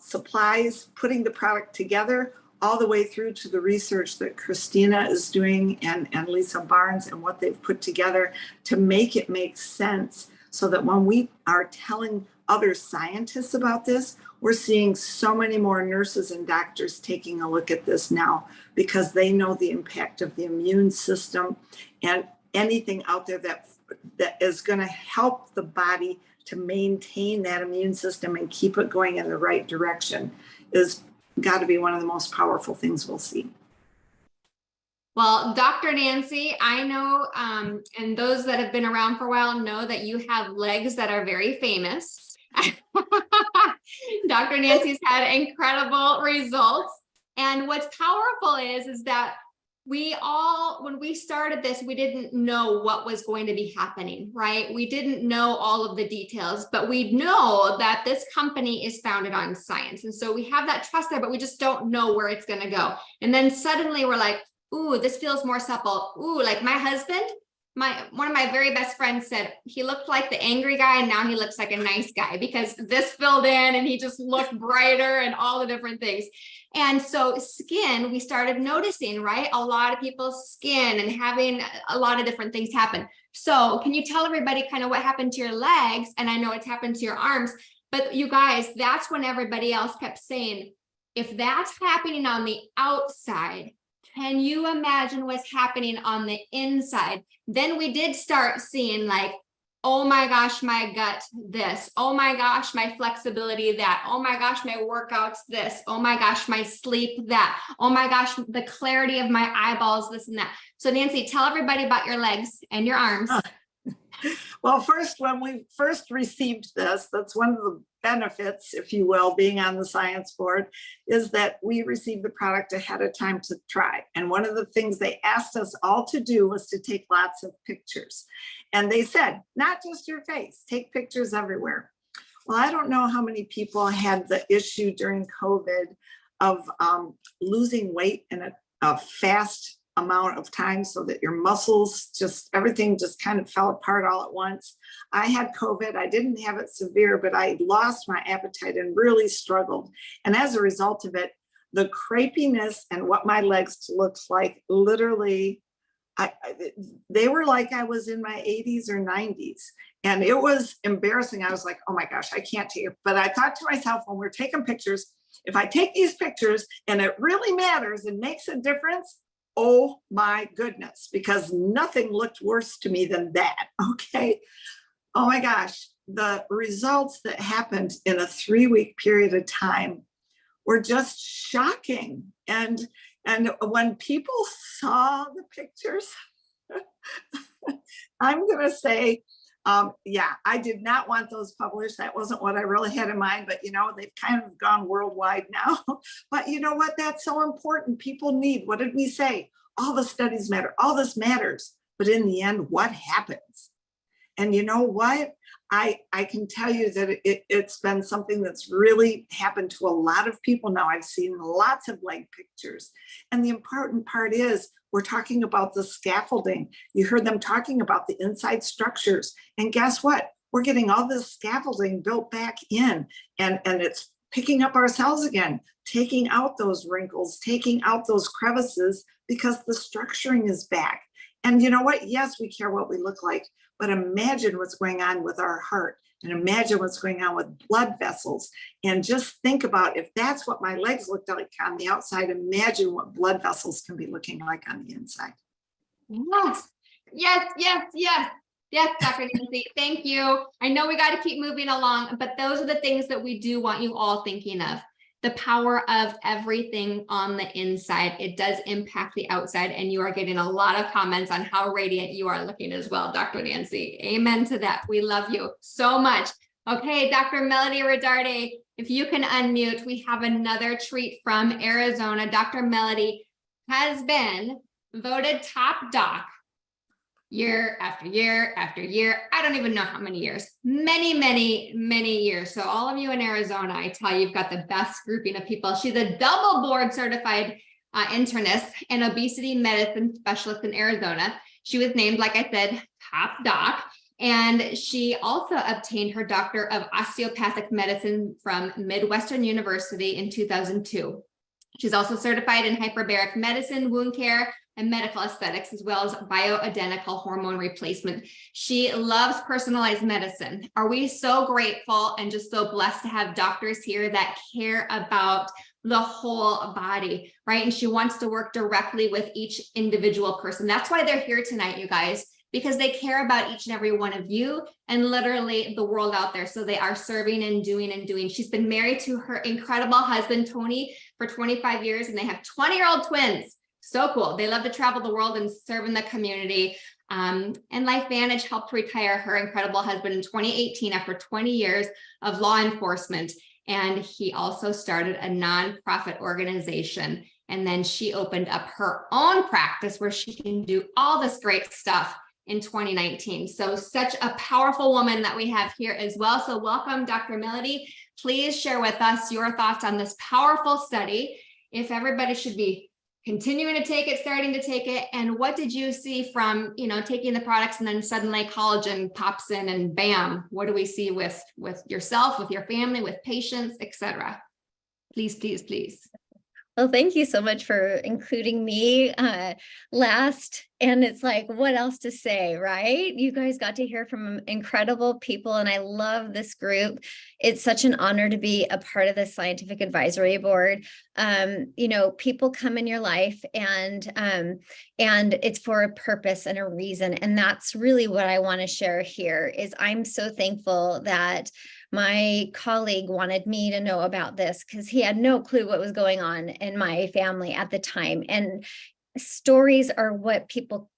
supplies, putting the product together, all the way through to the research that Christina is doing and Lisa Barnes and what they've put together to make it make sense, so that when we are telling other scientists about this, we're seeing so many more nurses and doctors taking a look at this now, because they know the impact of the immune system, and anything out there that is going to help the body to maintain that immune system and keep it going in the right direction is got to be one of the most powerful things we'll see. Well, Dr. Nancy, I know, and those that have been around for a while know that you have legs that are very famous. Dr. Nancy's had incredible results. And what's powerful is that we all, when we started this, we didn't know what was going to be happening, right? We didn't know all of the details, but we know that this company is founded on science. And so we have that trust there, but we just don't know where it's going to go. And then suddenly we're like, ooh, this feels more supple. Ooh, like my husband, one of my very best friends said he looked like the angry guy, and now he looks like a nice guy because this filled in and he just looked brighter and all the different things. And so skin, we started noticing, right? A lot of people's skin and having a lot of different things happen. So can you tell everybody kind of what happened to your legs? And I know it's happened to your arms, but you guys, that's when everybody else kept saying, if that's happening on the outside, can you imagine what's happening on the inside? Then we did start seeing like, oh my gosh, my gut, this. Oh my gosh, my flexibility, that. Oh my gosh, my workouts, this. Oh my gosh, my sleep, that. Oh my gosh, the clarity of my eyeballs, this and that. So Nancy, tell everybody about your legs and your arms. Well, first, when we first received this, that's one of the benefits, if you will, being on the science board, is that we received the product ahead of time to try. And one of the things they asked us all to do was to take lots of pictures. And they said, not just your face, take pictures everywhere. Well, I don't know how many people had the issue during COVID of losing weight in a fast amount of time, so that your muscles, just everything just kind of fell apart all at once. I had COVID. I didn't have it severe, but I lost my appetite and really struggled. And as a result of it, the crepiness and what my legs looked like, literally, they were like I was in my 80s or 90s. And it was embarrassing. I was like, oh my gosh, I can't take it. But I thought to myself, when we're taking pictures, if I take these pictures and it really matters and makes a difference, oh my goodness, because nothing looked worse to me than that. Okay. Oh my gosh, the results that happened in a 3-week period of time were just shocking. And when people saw the pictures, I'm going to say, yeah, I did not want those published. That wasn't what I really had in mind, but they've kind of gone worldwide now. But you know what? That's so important. People need, what did we say? All the studies matter. All this matters. But in the end, what happens? And you know what? I can tell you that it's been something that's really happened to a lot of people now. I've seen lots of leg pictures. And the important part is we're talking about the scaffolding. You heard them talking about the inside structures. And guess what? We're getting all this scaffolding built back in, and it's picking up our cells again, taking out those wrinkles, taking out those crevices, because the structuring is back. And you know what? Yes, we care what we look like, but imagine what's going on with our heart, and imagine what's going on with blood vessels. And just think about, if that's what my legs looked like on the outside, imagine what blood vessels can be looking like on the inside. Yes, yes, yes, yes. Yes, Dr. Nancy, thank you. I know we got to keep moving along, but those are the things that we do want you all thinking of. The power of everything on the inside. It does impact the outside, and you are getting a lot of comments on how radiant you are looking as well, Dr. Nancy. Amen to that. We love you so much. Okay, Dr. Melody Rodarte, if you can unmute, we have another treat from Arizona. Dr. Melody has been voted top doc year after year after year. I don't even know how many years, many, many, many years. So all of you in Arizona, I tell you, you've got the best grouping of people. She's a double board certified internist and obesity medicine specialist in Arizona. She was named, like I said, top doc. And she also obtained her doctor of osteopathic medicine from Midwestern University in 2002. She's also certified in hyperbaric medicine, wound care, and medical aesthetics, as well as bioidentical hormone replacement. She loves personalized medicine. Are we so grateful and just so blessed to have doctors here that care about the whole body, right? And she wants to work directly with each individual person. That's why they're here tonight, you guys, because they care about each and every one of you and literally the world out there. So they are serving and doing and doing. She's been married to her incredible husband, Tony, for 25 years, and they have 20-year-old twins. So cool. They love to travel the world and serve in the community. And LifeVantage helped retire her incredible husband in 2018 after 20 years of law enforcement. And he also started a nonprofit organization. And then she opened up her own practice where she can do all this great stuff in 2019. So such a powerful woman that we have here as well. So welcome, Dr. Melody. Please share with us your thoughts on this powerful study. If everybody should be continuing to take it, starting to take it, and what did you see from, taking the products and then suddenly collagen pops in and bam, what do we see with yourself, with your family, with patients, etc.? Please, please, please. Well, thank you so much for including me last. And it's like, what else to say, right? You guys got to hear from incredible people, and I love this group. It's such an honor to be a part of the scientific advisory board. People come in your life and it's for a purpose and a reason. And that's really what I want to share here is I'm so thankful that my colleague wanted me to know about this because he had no clue what was going on in my family at the time. And stories are what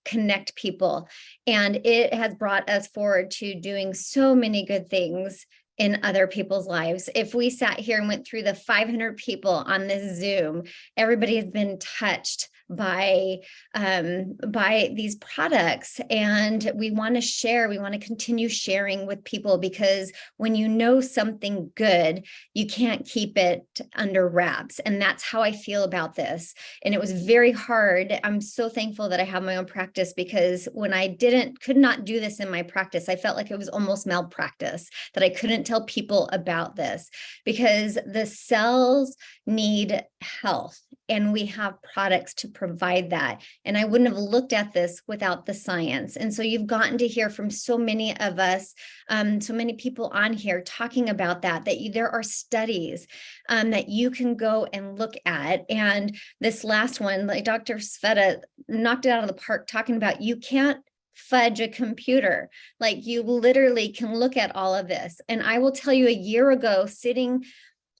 connect people. And it has brought us forward to doing so many good things in other people's lives. If we sat here and went through the 500 people on this Zoom, everybody has been touched by these products, and we want to share. We want to continue sharing with people because when you know something good, you can't keep it under wraps, and that's how I feel about this. And it was very hard. I'm so thankful that I have my own practice because when I could not do this in my practice, I felt like it was almost malpractice that I couldn't tell people about this because the cells need health, and we have products to provide that. And I wouldn't have looked at this without the science. And so you've gotten to hear from so many of us, so many people on here talking about that, there are studies that you can go and look at. And this last one, like Dr. Sveta knocked it out of the park, talking about you can't fudge a computer. Like, you literally can look at all of this. And I will tell you, a year ago, sitting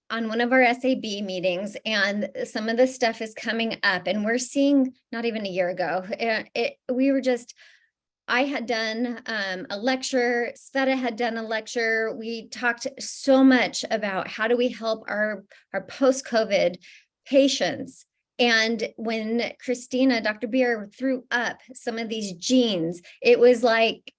on one of our SAB meetings, and some of this stuff is coming up, and we're seeing, not even a year ago, I had done a lecture, Sveta had done a lecture. We talked so much about how do we help our post-COVID patients. And when Christina, Dr. Beer, threw up some of these genes, it was like,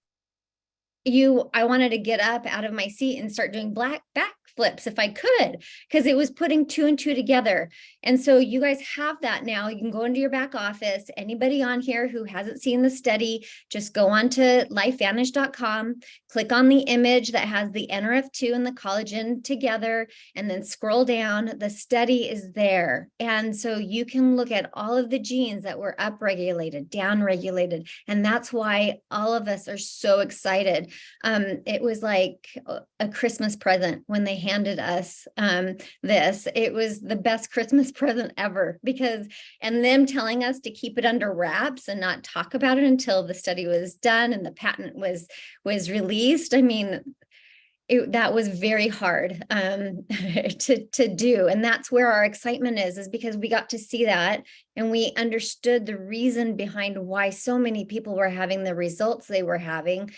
I wanted to get up out of my seat and start doing backflips if I could, because it was putting 2 and 2 together. And so you guys have that now. You can go into your back office. Anybody on here who hasn't seen the study, just go on to lifevanish.com, click on the image that has the NRF2 and the collagen together, and then scroll down. The study is there. And so you can look at all of the genes that were upregulated, downregulated. And that's why all of us are so excited. It was like a Christmas present when they handed us this. It was the best Christmas present ever, and them telling us to keep it under wraps and not talk about it until the study was done and the patent was released. I mean, that was very hard to do. And that's where our excitement is because we got to see that, and we understood the reason behind why so many people were having the results they were having,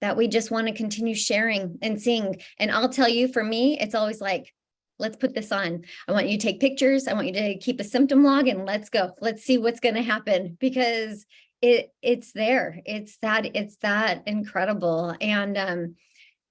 that we just want to continue sharing and seeing. And I'll tell you, for me, it's always like, let's put this on. I want you to take pictures. I want you to keep a symptom log, and let's go. Let's see what's going to happen, because it's there. It's that incredible. And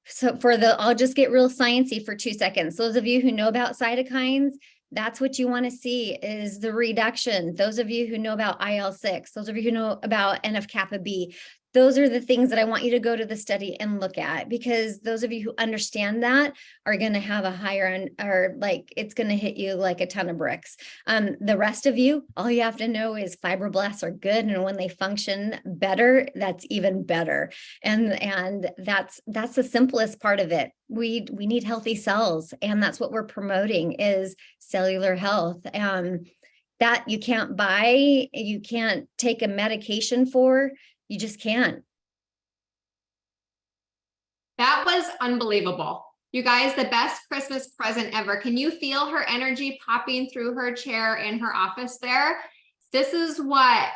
so I'll just get real sciencey for 2 seconds. Those of you who know about cytokines, that's what you want to see, is the reduction. Those of you who know about IL-6, those of you who know about NF-kappa B, those are the things that I want you to go to the study and look at, because those of you who understand that are going to have a higher, or like, it's going to hit you like a ton of bricks. The rest of you, all you have to know is fibroblasts are good. And when they function better, that's even better. And that's the simplest part of it. We need healthy cells. And that's what we're promoting, is cellular health. That you can't buy, you can't take a medication for. You just can't. That was unbelievable. You guys, the best Christmas present ever. Can you feel her energy popping through her chair in her office there? This is what,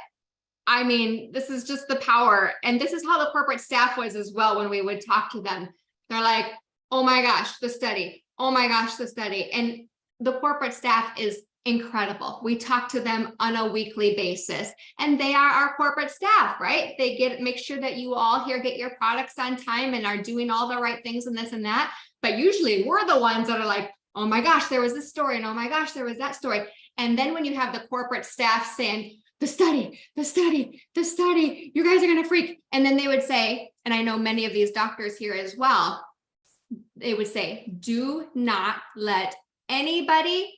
I mean, this is just the power. And this is how the corporate staff was as well when we would talk to them. They're like, oh my gosh, the study. Oh my gosh, the study. And the corporate staff is incredible. We talk to them on a weekly basis, and they are our corporate staff, right? They make sure that you all here get your products on time and are doing all the right things and this and that. But usually we're the ones that are like, oh my gosh, there was this story, and oh my gosh, there was that story. And then when you have the corporate staff saying, the study, you guys are going to freak. And then they would say, and I know many of these doctors here as well, they would say, do not let anybody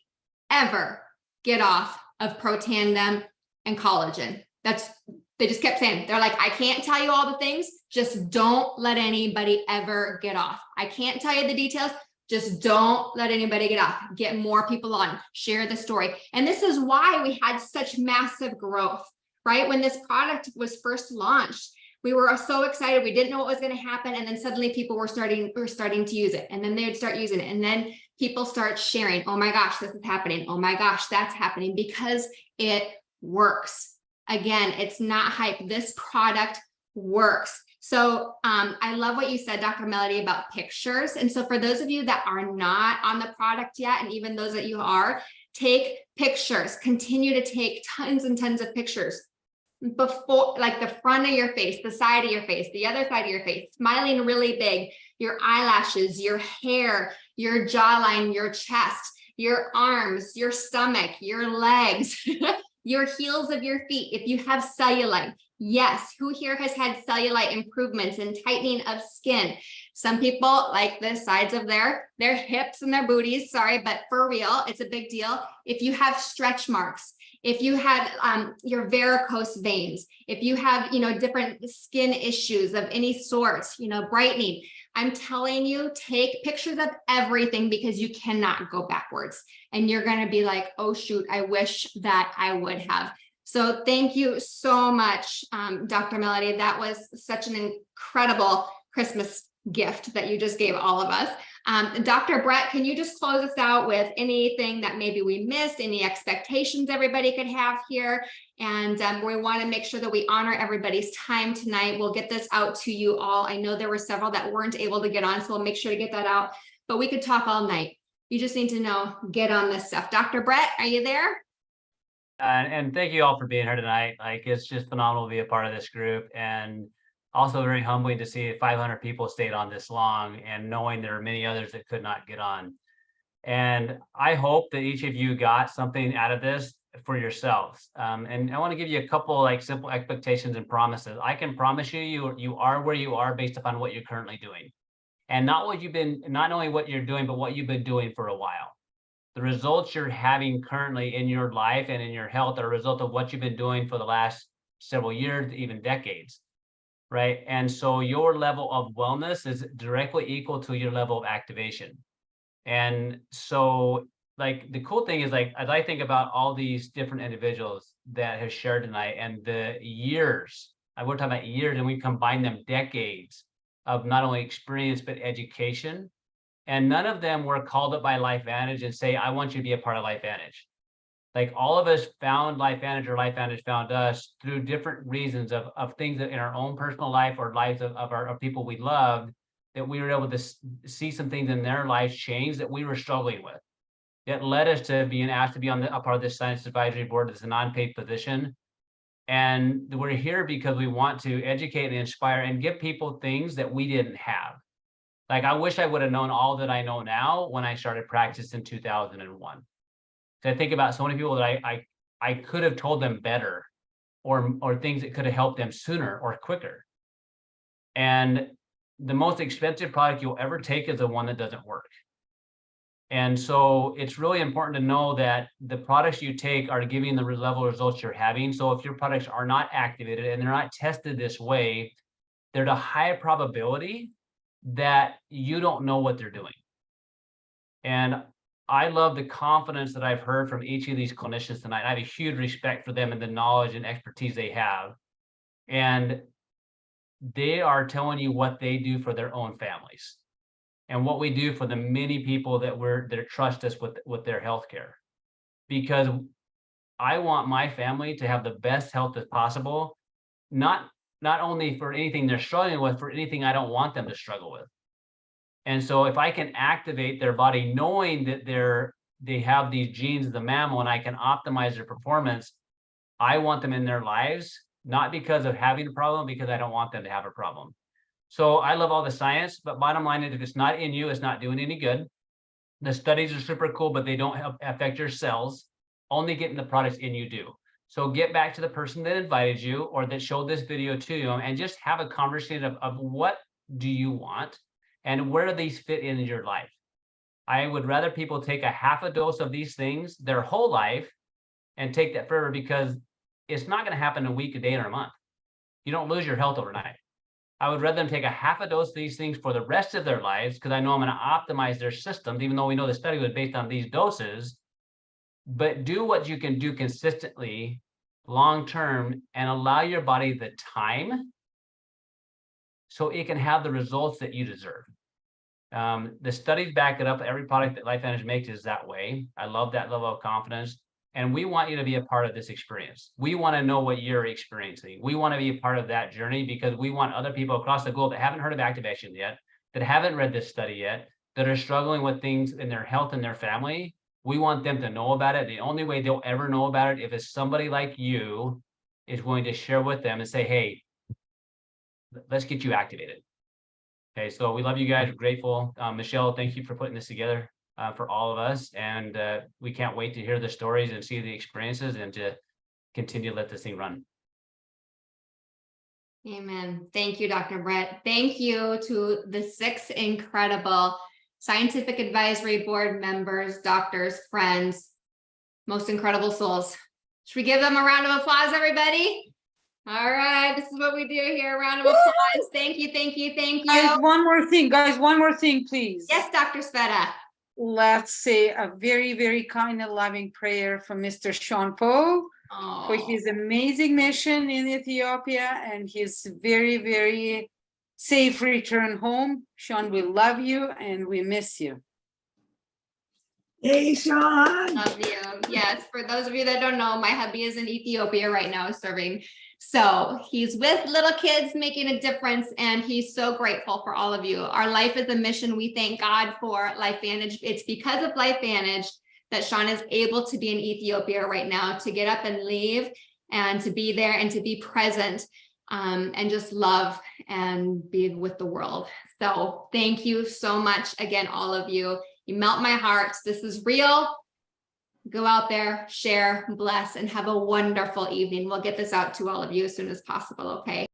ever get off of Protandim and collagen. They just kept saying, they're like, I can't tell you all the things, just don't let anybody ever get off. I can't tell you the details, just don't let anybody get off. Get more people on, share the story. And this is why we had such massive growth, right? When this product was first launched, we were so excited. We didn't know what was going to happen. And then suddenly people were starting to use it. And then they would start using it. And then people start sharing, oh my gosh, this is happening. Oh my gosh, that's happening, because it works. Again, it's not hype. This product works. So I love what you said, Dr. Melody, about pictures. And so for those of you that are not on the product yet, and even those that you are, take pictures, continue to take tons and tons of pictures. Before, like the front of your face, the side of your face, the other side of your face, smiling really big, your eyelashes, your hair, your jawline, your chest, your arms, your stomach, your legs, your heels of your feet, if you have cellulite. Yes, who here has had cellulite improvements and tightening of skin? Some people like the sides of their hips and their booties, sorry, but for real, it's a big deal. If you have stretch marks, if you had your varicose veins, if you have, different skin issues of any sort, brightening, I'm telling you, take pictures of everything because you cannot go backwards. And you're going to be like, oh, shoot, I wish that I would have. So thank you so much, Dr. Melody. That was such an incredible Christmas gift that you just gave all of us. Dr. Brett, can you just close us out with anything that maybe we missed, any expectations everybody could have here? And we want to make sure that we honor everybody's time tonight. We'll get this out to you all. I know there were several that weren't able to get on, so we'll make sure to get that out, but we could talk all night. You just need to know, get on this stuff. Dr. Brett, are you there? And thank you all for being here tonight. Like, it's just phenomenal to be a part of this group, and also very humbling to see 500 people stayed on this long, and knowing there are many others that could not get on. And I hope that each of you got something out of this for yourselves. And I want to give you a couple like simple expectations and promises. I can promise you, you are where you are based upon what you're currently doing, and not only what you're doing, but what you've been doing for a while. The results you're having currently in your life and in your health are a result of what you've been doing for the last several years, even decades, right? And so your level of wellness is directly equal to your level of activation. And so, like, the cool thing is, like, as I think about all these different individuals that have shared tonight and the years, we're talking about years, and we combine them decades of not only experience, but education. And none of them were called up by LifeVantage and say, I want you to be a part of LifeVantage. Like, all of us found LifeVantage, or LifeVantage found us through different reasons of things that in our own personal life or lives of our people we loved, that we were able to see some things in their lives change that we were struggling with. It led us to being asked to be on a part of this science advisory board as a non-paid position. And we're here because we want to educate and inspire and give people things that we didn't have. Like, I wish I would have known all that I know now when I started practice in 2001. So I think about so many people that I could have told them better, or things that could have helped them sooner or quicker. And the most expensive product you'll ever take is the one that doesn't work. And so it's really important to know that the products you take are giving the level of results you're having. So if your products are not activated and they're not tested this way, there's a high probability that you don't know what they're doing. And I love the confidence that I've heard from each of these clinicians tonight. I have a huge respect for them and the knowledge and expertise they have. And they are telling you what they do for their own families and what we do for the many people that trust us with their healthcare. Because I want my family to have the best health as possible, not only for anything they're struggling with, for anything I don't want them to struggle with. And so if I can activate their body, knowing that they have these genes of the mammal, and I can optimize their performance, I want them in their lives, not because of having a problem, because I don't want them to have a problem. So I love all the science, but bottom line is, if it's not in you, it's not doing any good. The studies are super cool, but they don't affect your cells. Only getting the products in you do. So get back to the person that invited you or that showed this video to you, and just have a conversation of what do you want and where do these fit in your life. I would rather people take a half a dose of these things their whole life and take that forever, because it's not going to happen in a week, a day, or a month. You don't lose your health overnight. I would rather them take a half a dose of these things for the rest of their lives, because I know I'm going to optimize their systems, even though we know the study was based on these doses. But do what you can do consistently, long-term, and allow your body the time so it can have the results that you deserve. The studies back it up. Every product that LifeVantage makes is that way. I love that level of confidence. And we want you to be a part of this experience. We want to know what you're experiencing. We want to be a part of that journey, because we want other people across the globe that haven't heard of activation yet, that haven't read this study yet, that are struggling with things in their health and their family. We want them to know about it. The only way they'll ever know about it, if it's somebody like you is going to share with them and say, hey, let's get you activated. Okay, so we love you guys. We're grateful. Michelle, thank you for putting this together for all of us. And we can't wait to hear the stories and see the experiences, and to continue to let this thing run. Amen. Thank you, Dr. Brett. Thank you to the 6 incredible Scientific Advisory Board members, doctors, friends, most incredible souls. Should we give them a round of applause, everybody? All right, this is what we do here. A round of applause. Thank you, thank you, thank you. Guys, one more thing, please. Yes, Dr. Sveta. Let's say a very, very kind and loving prayer for Mr. Sean Poe for Oh, his amazing mission in Ethiopia and his very, very safe return home. Sean, we love you and we miss you. Hey, Sean. love you. Yes, for those of you that don't know, my hubby is in Ethiopia right now serving. So he's with little kids making a difference, and he's so grateful for all of you. Our life is a mission. We thank God for LifeVantage. It's because of LifeVantage that Sean is able to be in Ethiopia right now, to get up and leave and to be there and to be present and just love and be with the world. So thank you so much again, all of you. You melt my heart. This is real. Go out there, share, bless, and have a wonderful evening. We'll get this out to all of you as soon as possible, okay?